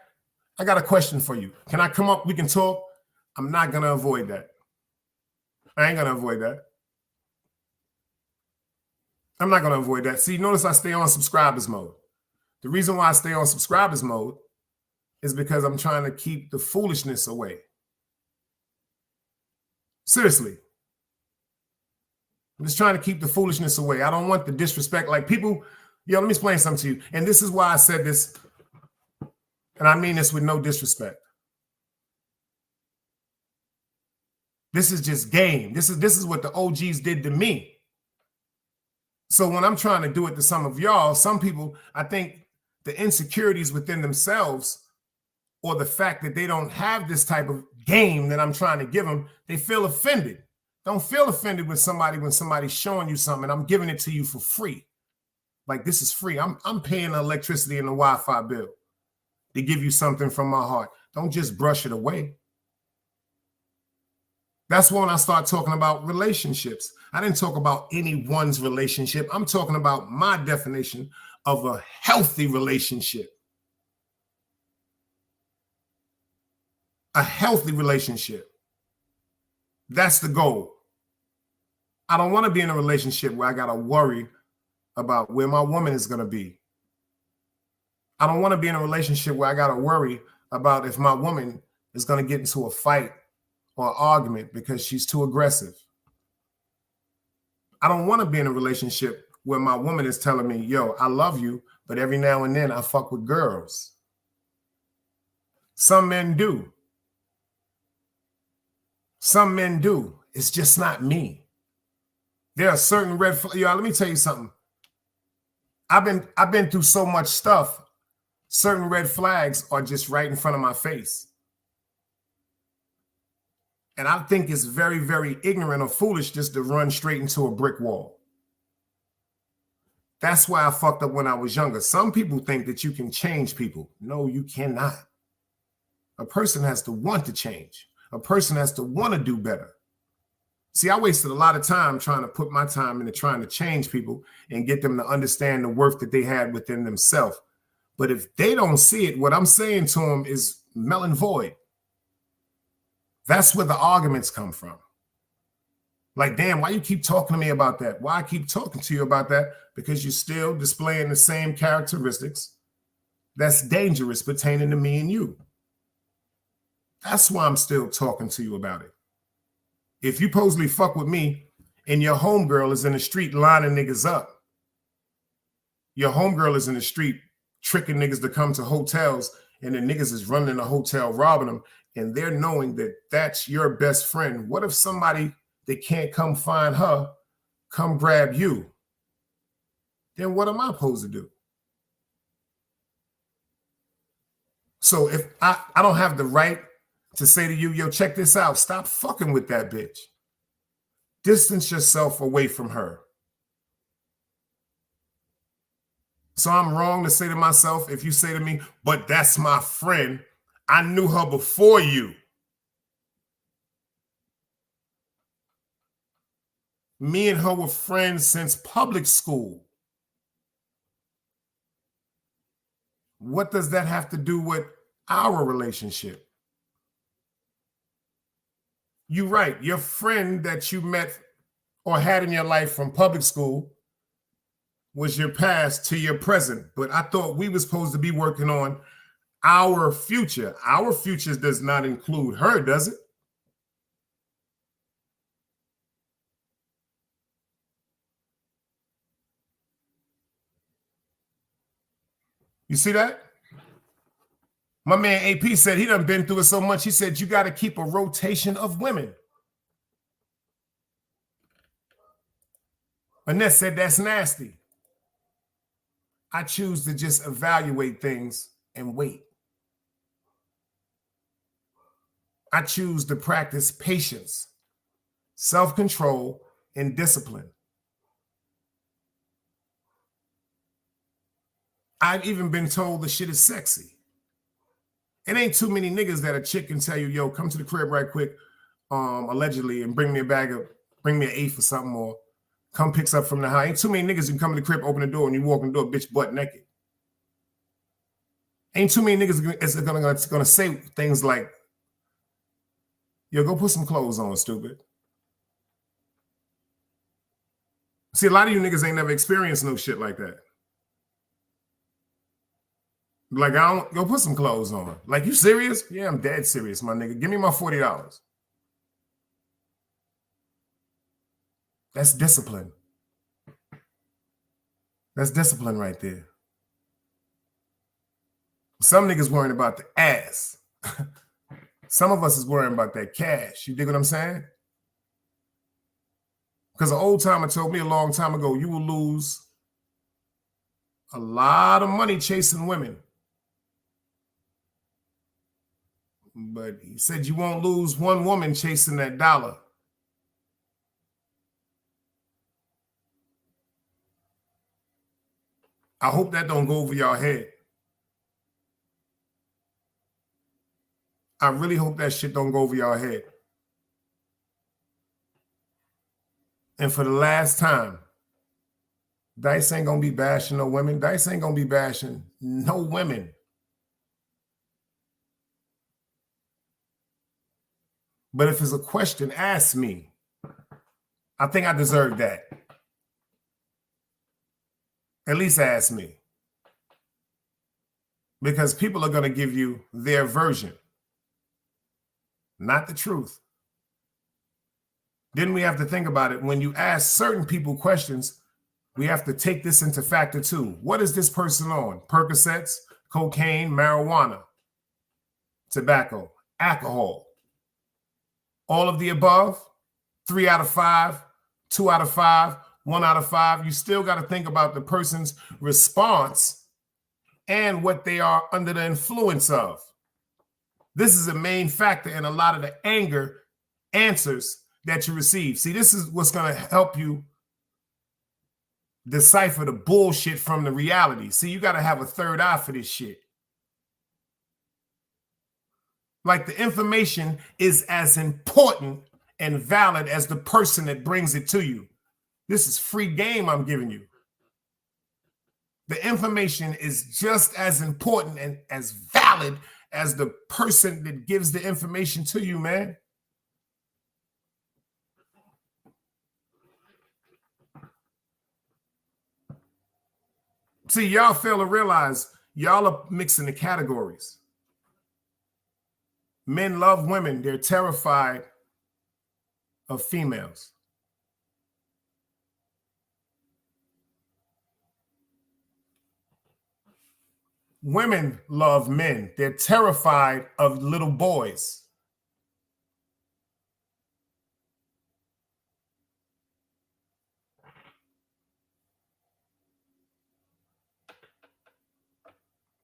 I got a question for you. Can I come up? We can talk. I'm not going to avoid that. I ain't going to avoid that. I'm not going to avoid that. See, notice I stay on subscribers mode. The reason why I stay on subscribers mode is because I'm trying to keep the foolishness away. Seriously. I'm just trying to keep the foolishness away. I don't want the disrespect. Like people, let me explain something to you. And this is why I said this. And I mean this with no disrespect. This is just game. This is what the OGs did to me. So when I'm trying to do it to some of y'all, some people, I think the insecurities within themselves or the fact that they don't have this type of game that I'm trying to give them, they feel offended. Don't feel offended with somebody when somebody's showing you something and I'm giving it to you for free. Like this is free. I'm paying the electricity and the Wi-Fi bill to give you something from my heart. Don't just brush it away. That's when I start talking about relationships. I didn't talk about anyone's relationship. I'm talking about my definition of a healthy relationship. A healthy relationship. That's the goal. I don't want to be in a relationship where I got to worry about where my woman is going to be. I don't want to be in a relationship where I got to worry about if my woman is going to get into a fight or an argument because she's too aggressive. I don't want to be in a relationship where my woman is telling me, yo, I love you, but every now and then I fuck with girls. Some men do. Some men do. It's just not me. There are certain red flags. Yo, let me tell you something. I've been through so much stuff. Certain red flags are just right in front of my face. And I think it's very, very ignorant or foolish just to run straight into a brick wall. That's why I fucked up when I was younger. Some people think that you can change people. No, you cannot. A person has to want to change. A person has to want to do better. See, I wasted a lot of time trying to put my time into trying to change people and get them to understand the worth that they had within themselves. But if they don't see it, what I'm saying to them is null and void. That's where the arguments come from. Like, damn, why you keep talking to me about that? Why I keep talking to you about that? Because you're still displaying the same characteristics that's dangerous pertaining to me and you. That's why I'm still talking to you about it. If you supposedly fuck with me and your homegirl is in the street lining niggas up, your homegirl is in the street tricking niggas to come to hotels and the niggas is running in the hotel robbing them, and they're knowing that that's your best friend. What if somebody that can't come find her come grab you, then what am I supposed to do? So if I don't have the right to say to you, yo, check this out, stop fucking with that bitch. Distance yourself away from her. So I'm wrong to say to myself, if you say to me, but that's my friend, I knew her before you. Me and her were friends since public school. What does that have to do with our relationship? You're right. Your friend that you met or had in your life from public school was your past to your present. But I thought we were supposed to be working on our future. Our future does not include her, does it? You see that? My man AP said he done been through it so much. He said, you got to keep a rotation of women. Annette said, that's nasty. I choose to just evaluate things and wait. I choose to practice patience, self-control, and discipline. I've even been told the shit is sexy. It ain't too many niggas that a chick can tell you, yo, come to the crib right quick, allegedly, and bring me an eighth or something, or come picks up from the house. Ain't too many niggas who can come to the crib, open the door, and you walk in the door, bitch, butt naked. Ain't too many niggas is gonna say things like, yo, go put some clothes on, stupid. See, a lot of you niggas ain't never experienced no shit like that. Like, I don't go put some clothes on. Like, you serious? Yeah, I'm dead serious, my nigga. Give me my $40. That's discipline. That's discipline right there. Some niggas worrying about the ass. Some of us is worrying about that cash. You dig what I'm saying? Because an old timer told me a long time ago, you will lose a lot of money chasing women. But he said you won't lose one woman chasing that dollar. I hope that don't go over y'all head. I really hope that shit don't go over y'all head. And for the last time, Dice ain't gonna be bashing no women. Dice ain't gonna be bashing no women. But if it's a question, ask me. I think I deserve that. At least ask me. Because people are going to give you their version, not the truth. Then we have to think about it. When you ask certain people questions, we have to take this into factor too. What is this person on? Percocets, cocaine, marijuana, tobacco, alcohol. All of the above, 3 out of 5, 2 out of 5, 1 out of 5. You still got to think about the person's response and what they are under the influence of. This is a main factor in a lot of the anger answers that you receive. See, this is what's going to help you decipher the bullshit from the reality. See, you got to have a third eye for this shit. Like, the information is as important and valid as the person that brings it to you. This is free game I'm giving you. The information is just as important and as valid as the person that gives the information to you, man. See, y'all fail to realize y'all are mixing the categories. Men love women. They're terrified of females. Women love men. They're terrified of little boys.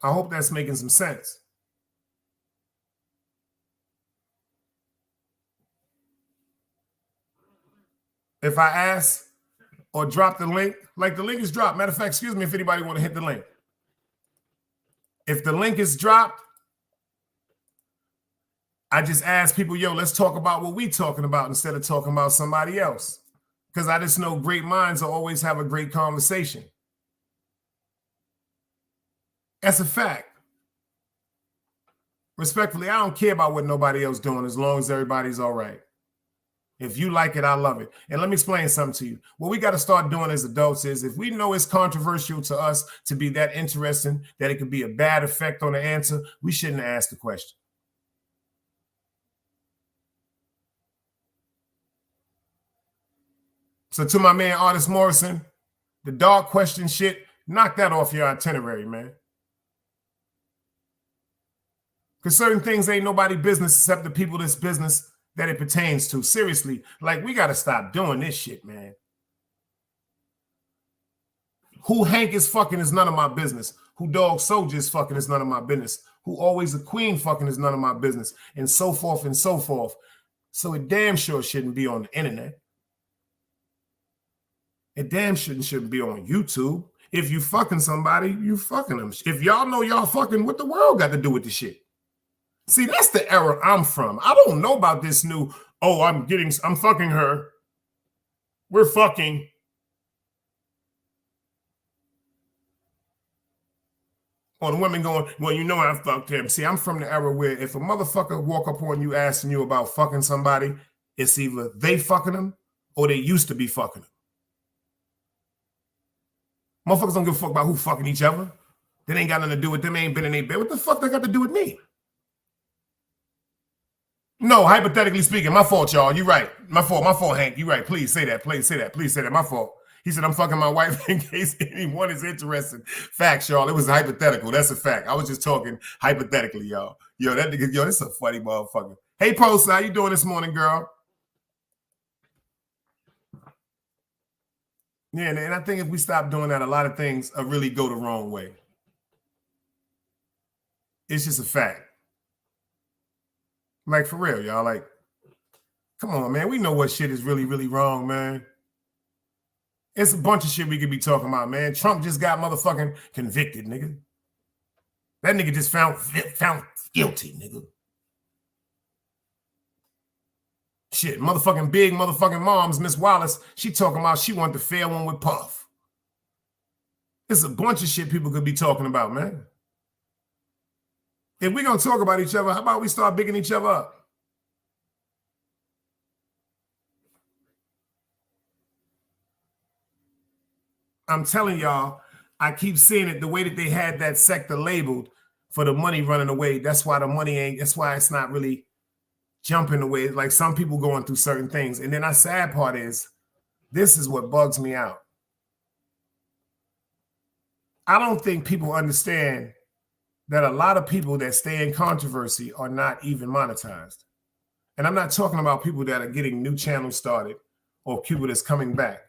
I hope that's making some sense. If I ask or drop the link, like the link is dropped. Matter of fact, excuse me if anybody want to hit the link. If the link is dropped, I just ask people, yo, let's talk about what we talking about instead of talking about somebody else. Because I just know great minds will always have a great conversation. That's a fact. Respectfully, I don't care about what nobody else doing as long as everybody's all right. If you like it, I love it. And let me explain something to you. What we got to start doing as adults is if we know it's controversial to us to be that interesting, that it could be a bad effect on the answer, we shouldn't ask the question. So to my man, Artist Morrison, the dog question shit, knock that off your itinerary, man. Because certain things ain't nobody business except the people that's business that it pertains to. Seriously, like we got to stop doing this shit, man. Who Hank is fucking is none of my business. Who Dog Soldier is fucking is none of my business. Who Always a Queen fucking is none of my business. And so forth and so forth. So it damn sure shouldn't be on the internet. It damn shouldn't be on YouTube. If you fucking somebody, you fucking them. If y'all know y'all fucking, what the world got to do with the shit? See, that's the era I'm from. I don't know about this new, oh, I'm fucking her. We're fucking. Or the women going, well, you know I fucked him. See, I'm from the era where if a motherfucker walk up on you asking you about fucking somebody, it's either they fucking them or they used to be fucking them. Motherfuckers don't give a fuck about who fucking each other. That ain't got nothing to do with them. Ain't been in their bed. What the fuck that got to do with me? No, hypothetically speaking, my fault, y'all. You're right. My fault, Hank. You're right. Please say that. Please say that. Please say that. My fault. He said, I'm fucking my wife in case anyone is interested. Facts, y'all. It was hypothetical. That's a fact. I was just talking hypothetically, y'all. Yo, that nigga, yo, this is a funny motherfucker. Hey, Post, how you doing this morning, girl? Yeah, and I think if we stop doing that, a lot of things really go the wrong way. It's just a fact. Like, for real, y'all. Like, come on, man. We know what shit is really, really wrong, man. It's a bunch of shit we could be talking about, man. Trump just got motherfucking convicted, nigga. That nigga just found guilty, nigga. Shit, motherfucking big motherfucking moms, Miss Wallace, she talking about she wanted to fair one with Puff. It's a bunch of shit people could be talking about, man. If we're going to talk about each other, how about we start bigging each other up? I'm telling y'all, I keep seeing it the way that they had that sector labeled for the money running away. That's why the money ain't, that's why it's not really jumping away. Like some people going through certain things. And then our sad part is, this is what bugs me out. I don't think people understand that a lot of people that stay in controversy are not even monetized. And I'm not talking about people that are getting new channels started or people that's coming back.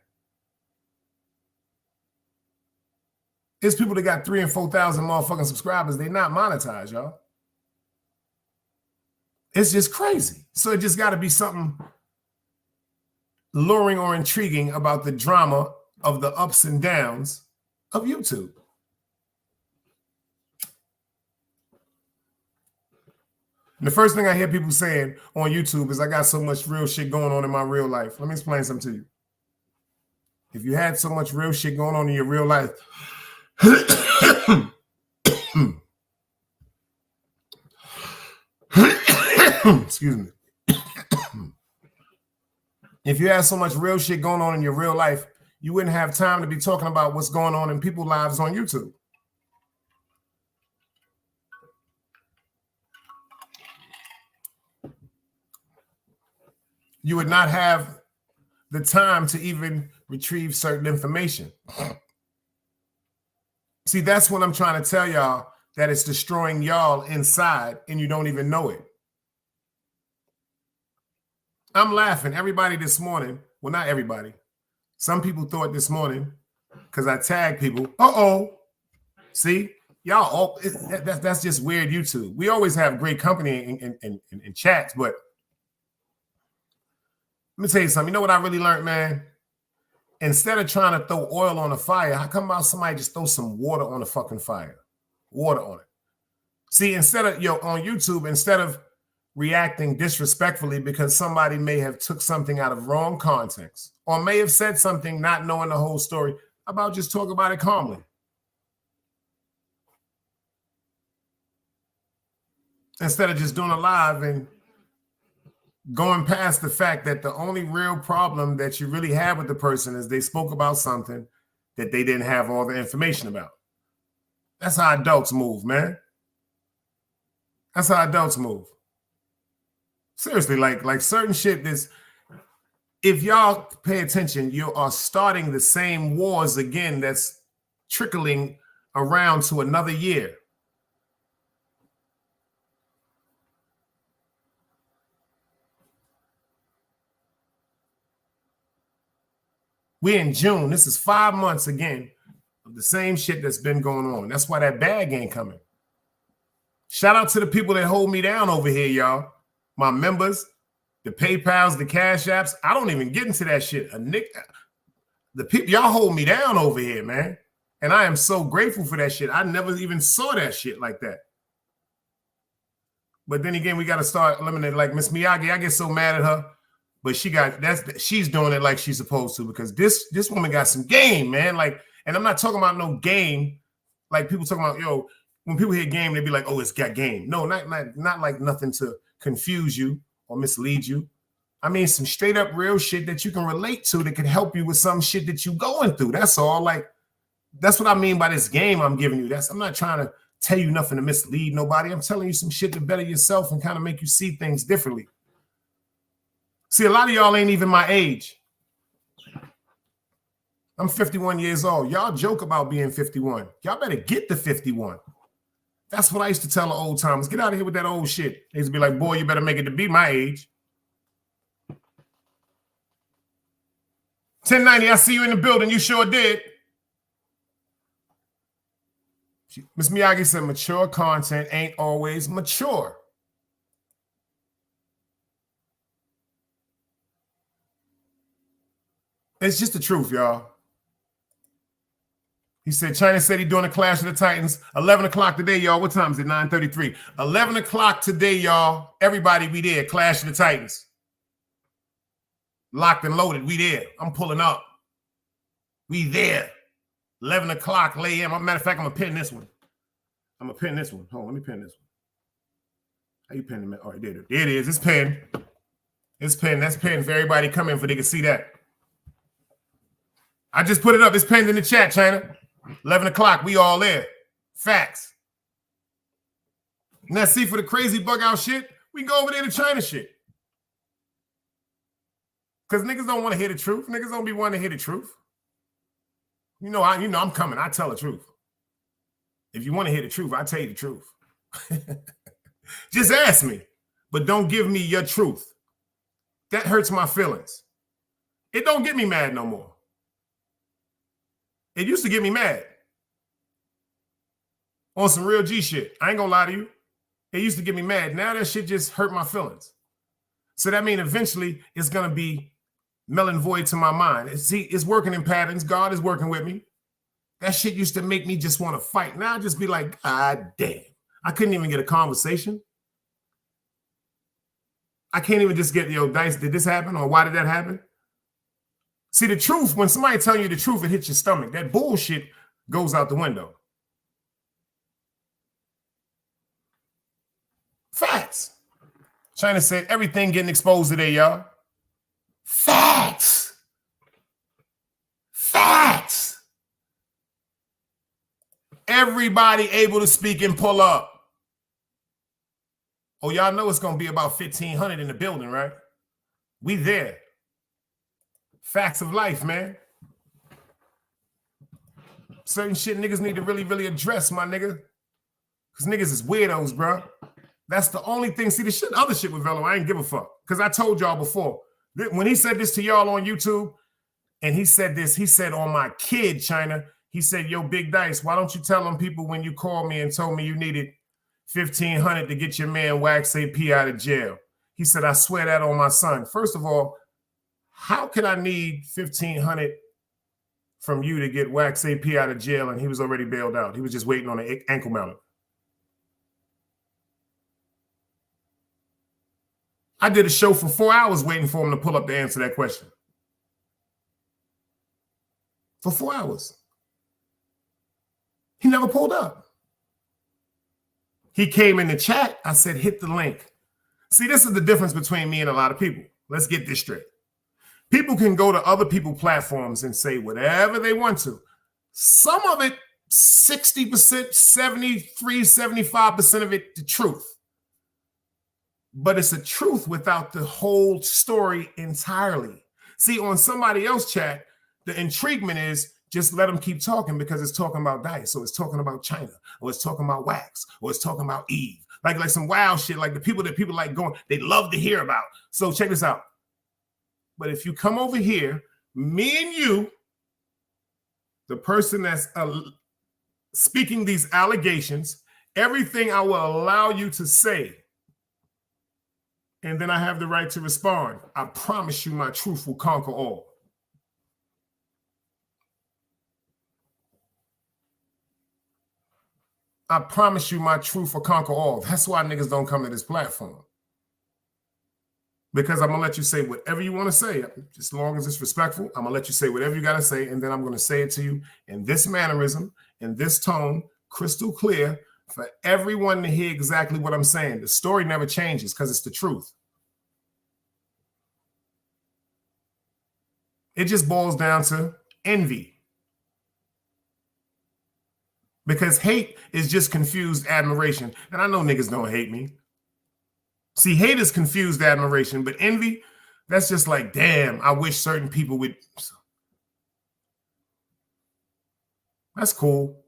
It's people that got 3,000 and 4,000 motherfucking subscribers. They're not monetized, y'all. It's just crazy. So it just got to be something luring or intriguing about the drama of the ups and downs of YouTube. And the first thing I hear people saying on YouTube is I got so much real shit going on in my real life. Let me explain something to you. If you had so much real shit going on in your real life, excuse me. If you had so much real shit going on in your real life, you wouldn't have time to be talking about what's going on in people's lives on YouTube. You would not have the time to even retrieve certain information. See, that's what I'm trying to tell y'all, that it's destroying y'all inside and you don't even know it. I'm laughing. Everybody this morning, well, not everybody. Some people thought this morning, because I tagged people, see, y'all all that's just weird YouTube. We always have great company in chats, but let me tell you something. You know what I really learned, man? Instead of trying to throw oil on the fire, how come about somebody just throw some water on the fucking fire? Water on it. See, instead of on YouTube, instead of reacting disrespectfully because somebody may have took something out of wrong context or may have said something not knowing the whole story, how about just talk about it calmly? Instead of just doing a live and going past the fact that the only real problem that you really have with the person is they spoke about something that they didn't have all the information about. That's how adults move, man. That's how adults move. Seriously, like certain shit is, if y'all pay attention, you are starting the same wars again that's trickling around to another year. We're in June. This is 5 months again of the same shit that's been going on. That's why that bag ain't coming. Shout out to the people that hold me down over here, y'all. My members, the PayPals, the Cash Apps. I don't even get into that shit. The people, y'all hold me down over here, man. And I am so grateful for that shit. I never even saw that shit like that. But then again, we got to start eliminating, like Miss Miyagi. I get so mad at her, but she's doing it like she's supposed to, because this woman got some game, man. Like, and I'm not talking about no game. Like people talking about, yo, when people hear game, they be like, oh, it's got game. No, not like nothing to confuse you or mislead you. I mean, some straight up real shit that you can relate to that can help you with some shit that you going through. That's all. Like, that's what I mean by this game I'm giving you. I'm not trying to tell you nothing to mislead nobody. I'm telling you some shit to better yourself and kind of make you see things differently. See, a lot of y'all ain't even my age. I'm 51 years old. Y'all joke about being 51. Y'all better get to 51. That's what I used to tell the old timers. Get out of here with that old shit. They used to be like, boy, you better make it to be my age. 1090, I see you in the building. You sure did. Miss Miyagi said mature content ain't always mature. It's just the truth, y'all. He said, China said he doing a Clash of the Titans. 11 o'clock today, y'all. What time is it? 9:33. 11 o'clock today, y'all. Everybody, we there. Clash of the Titans. Locked and loaded. We there. I'm pulling up. We there. 11 o'clock, lay in. Matter of fact, I'm going to pin this one. I'm going to pin this one. Hold on, let me pin this one. How you pin it? All right, there it is. It's pinned. It's pinned. That's pinned for everybody come in for they can see that. I just put it up. It's pinned in the chat, China. 11 o'clock, we all there. Facts. Now, see, for the crazy bug out shit, we go over there to China shit. Because niggas don't want to hear the truth. Niggas don't be wanting to hear the truth. You know, I'm coming. I tell the truth. If you want to hear the truth, I tell you the truth. Just ask me. But don't give me your truth. That hurts my feelings. It don't get me mad no more. It used to get me mad. On some real G shit. I ain't gonna lie to you. It used to get me mad. Now that shit just hurt my feelings. So that means eventually it's gonna be null and void to my mind. See, it's working in patterns. God is working with me. That shit used to make me just want to fight. Now I just be like, God damn. I couldn't even get a conversation. I can't even just get, yo, Dice, did this happen? Or why did that happen? See, the truth, when somebody telling you the truth, it hits your stomach. That bullshit goes out the window. Facts. China said everything getting exposed today, y'all. Facts. Facts. Everybody able to speak and pull up. Oh, y'all know it's going to be about 1,500 in the building, right? We there. Facts of life, man. Certain shit niggas need to really, really address, my nigga. Because niggas is weirdos, bro. That's the only thing. See, the shit, other shit with Velo, I ain't give a fuck. Because I told y'all before. When he said this to y'all on YouTube, and he said this, he said on my kid, China, He said, yo, Big Dice, why don't you tell them people when you called me and told me you needed $1,500 to get your man Wax AP out of jail? He said, I swear that on my son. First of all, how can I need $1,500 from you to get Wax AP out of jail and he was already bailed out? He was just waiting on an ankle monitor. I did a show for 4 hours waiting for him to pull up to answer that question. For 4 hours. He never pulled up. He came in the chat. I said, hit the link. See, this is the difference between me and a lot of people. Let's get this straight. People can go to other people's platforms and say whatever they want to. Some of it, 60%, 73, 75% of it, the truth. But it's a truth without the whole story entirely. See, on somebody else's chat, the intriguement is just let them keep talking because it's talking about Dice, or it's talking about China, or it's talking about Wax, or it's talking about Eve. Like some wild shit, like the people that people like going, they love to hear about. So check this out. But if you come over here, me and you, the person that's speaking these allegations, everything I will allow you to say, and then I have the right to respond. I promise you my truth will conquer all. I promise you my truth will conquer all. That's why niggas don't come to this platform. Because I'm going to let you say whatever you want to say. As long as it's respectful, I'm going to let you say whatever you got to say. And then I'm going to say it to you in this mannerism, in this tone, crystal clear, for everyone to hear exactly what I'm saying. The story never changes because it's the truth. It just boils down to envy. Because hate is just confused admiration. And I know niggas don't hate me. See, hate is confused admiration, but envy, that's just like, damn, I wish certain people would. That's cool.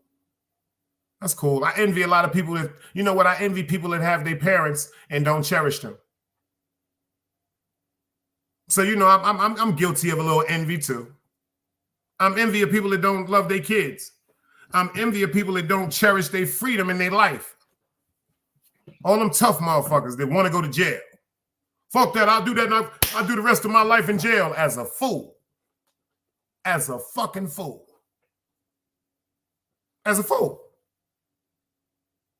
That's cool. I envy a lot of people that, you know what? I envy people that have their parents and don't cherish them. So, you know, I'm guilty of a little envy too. I'm envy of people that don't love their kids. I'm envy of people that don't cherish their freedom in their life. All them tough motherfuckers that want to go to jail. Fuck that. I'll do that. I'll do the rest of my life in jail as a fool. As a fucking fool. As a fool.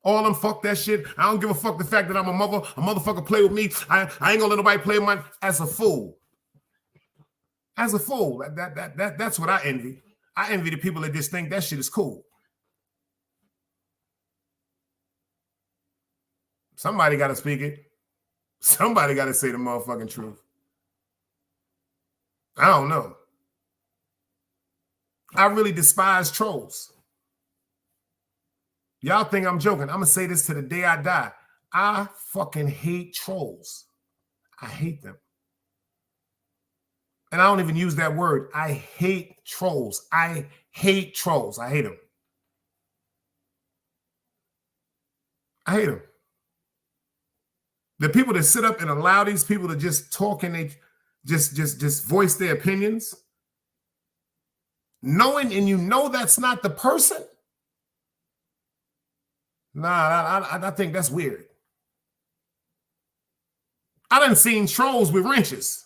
All them fuck that shit. I don't give a fuck the fact that I'm a mother. A motherfucker play with me. I ain't gonna let nobody play with mine. As a fool. As a fool. That's what I envy. I envy the people that just think that shit is cool. Somebody got to speak it. Somebody got to say the motherfucking truth. I don't know. I really despise trolls. Y'all think I'm joking. I'm going to say this to the day I die. I fucking hate trolls. I hate them. And I don't even use that word. I hate trolls. I hate trolls. I hate them. I hate them. The people that sit up and allow these people to just talk and they just voice their opinions, knowing and you know that's not the person. Nah, I think that's weird. I done seen trolls with wrenches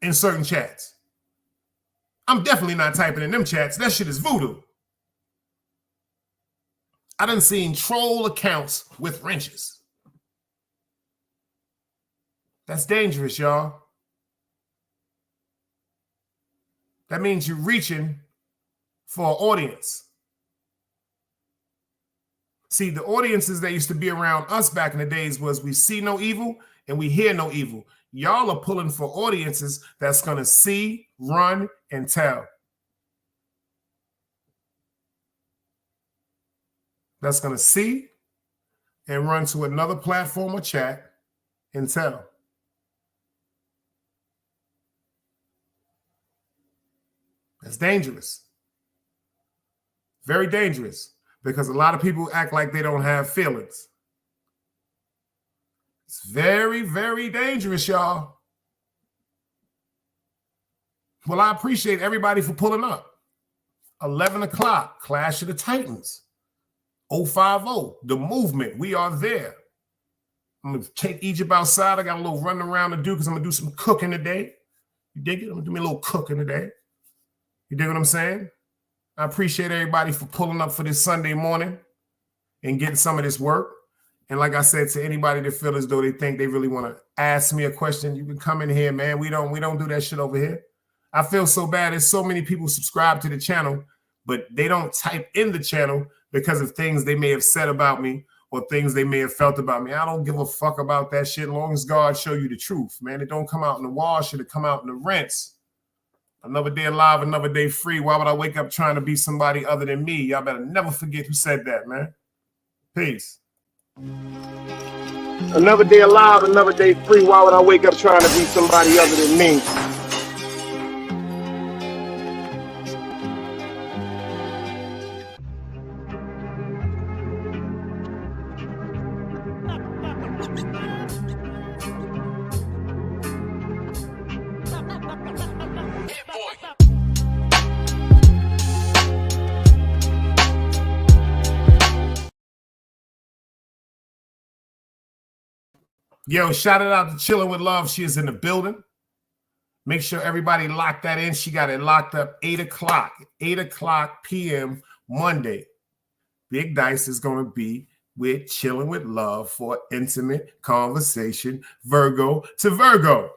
in certain chats. I'm definitely not typing in them chats. That shit is voodoo. I done seen troll accounts with wrenches. That's dangerous, y'all. That means you're reaching for an audience. See, the audiences that used to be around us back in the days was we see no evil and we hear no evil. Y'all are pulling for audiences that's going to see, run, and tell. That's going to see and run to another platform or chat and tell. That's dangerous. Very dangerous. Because a lot of people act like they don't have feelings. It's very, very dangerous, y'all. Well, I appreciate everybody for pulling up. 11 o'clock, Clash of the Titans. 050, The Movement. We are there. I'm going to take Egypt outside. I got a little running around to do because I'm going to do some cooking today. You dig it? I'm going to do me a little cooking today. You dig what I'm saying? I appreciate everybody for pulling up for this Sunday morning and getting some of this work. And like I said, to anybody that feel as though they think they really want to ask me a question, you can come in here, man. We don't do that shit over here. I feel so bad. There's so many people subscribe to the channel, but they don't type in the channel because of things they may have said about me or things they may have felt about me. I don't give a fuck about that shit as long as God show you the truth, man. It don't come out in the wash, it'll come out in the rinse. Another day alive, another day free. Why would I wake up trying to be somebody other than me? Y'all better never forget who said that, man. Peace. Another day alive, another day free. Why would I wake up trying to be somebody other than me? Yo, shout it out to Chilling with Love. She is in the building. Make sure everybody lock that in. She got it locked up 8 o'clock. 8 o'clock p.m. Monday. Big Dice is going to be with Chilling with Love for intimate conversation, Virgo to Virgo.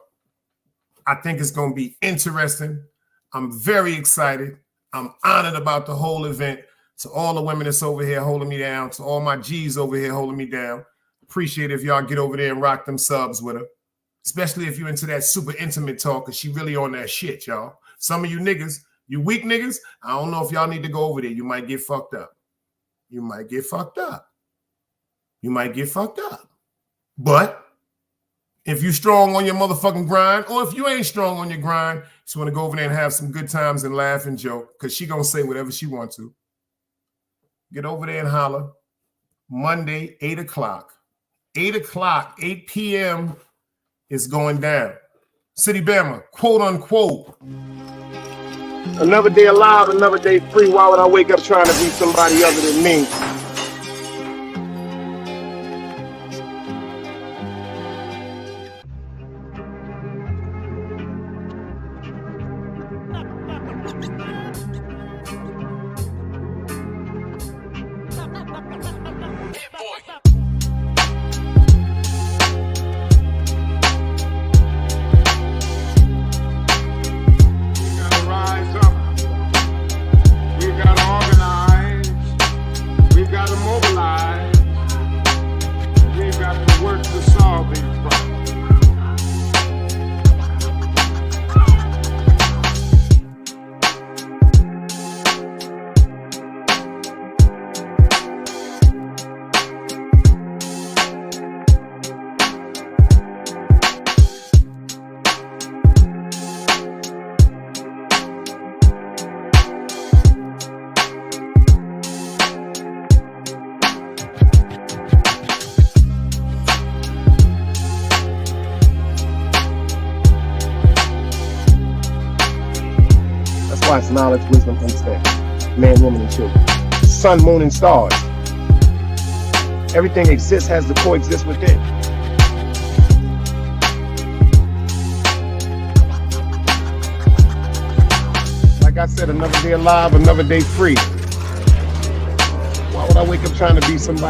I think it's going to be interesting. I'm very excited. I'm honored about the whole event. To all the women that's over here holding me down, to all my G's over here holding me down. Appreciate if y'all get over there and rock them subs with her, especially if you're into that super intimate talk, because she really on that shit, y'all. Some of you niggas, you weak niggas, I don't know if y'all need to go over there. You might get fucked up. You might get fucked up. You might get fucked up. But if you strong on your motherfucking grind, or if you ain't strong on your grind, just want to go over there and have some good times and laugh and joke, because she gonna say whatever she wants to. Get over there and holler. Monday, 8 o'clock. 8 o'clock, 8 p.m. is going down. City Bama, quote unquote. Another day alive, another day free. Why would I wake up trying to be somebody other than me? It's knowledge, wisdom, understanding. Man, woman, and children. Sun, moon, and stars. Everything exists, has to coexist within. Like I said, another day alive, another day free. Why would I wake up trying to be somebody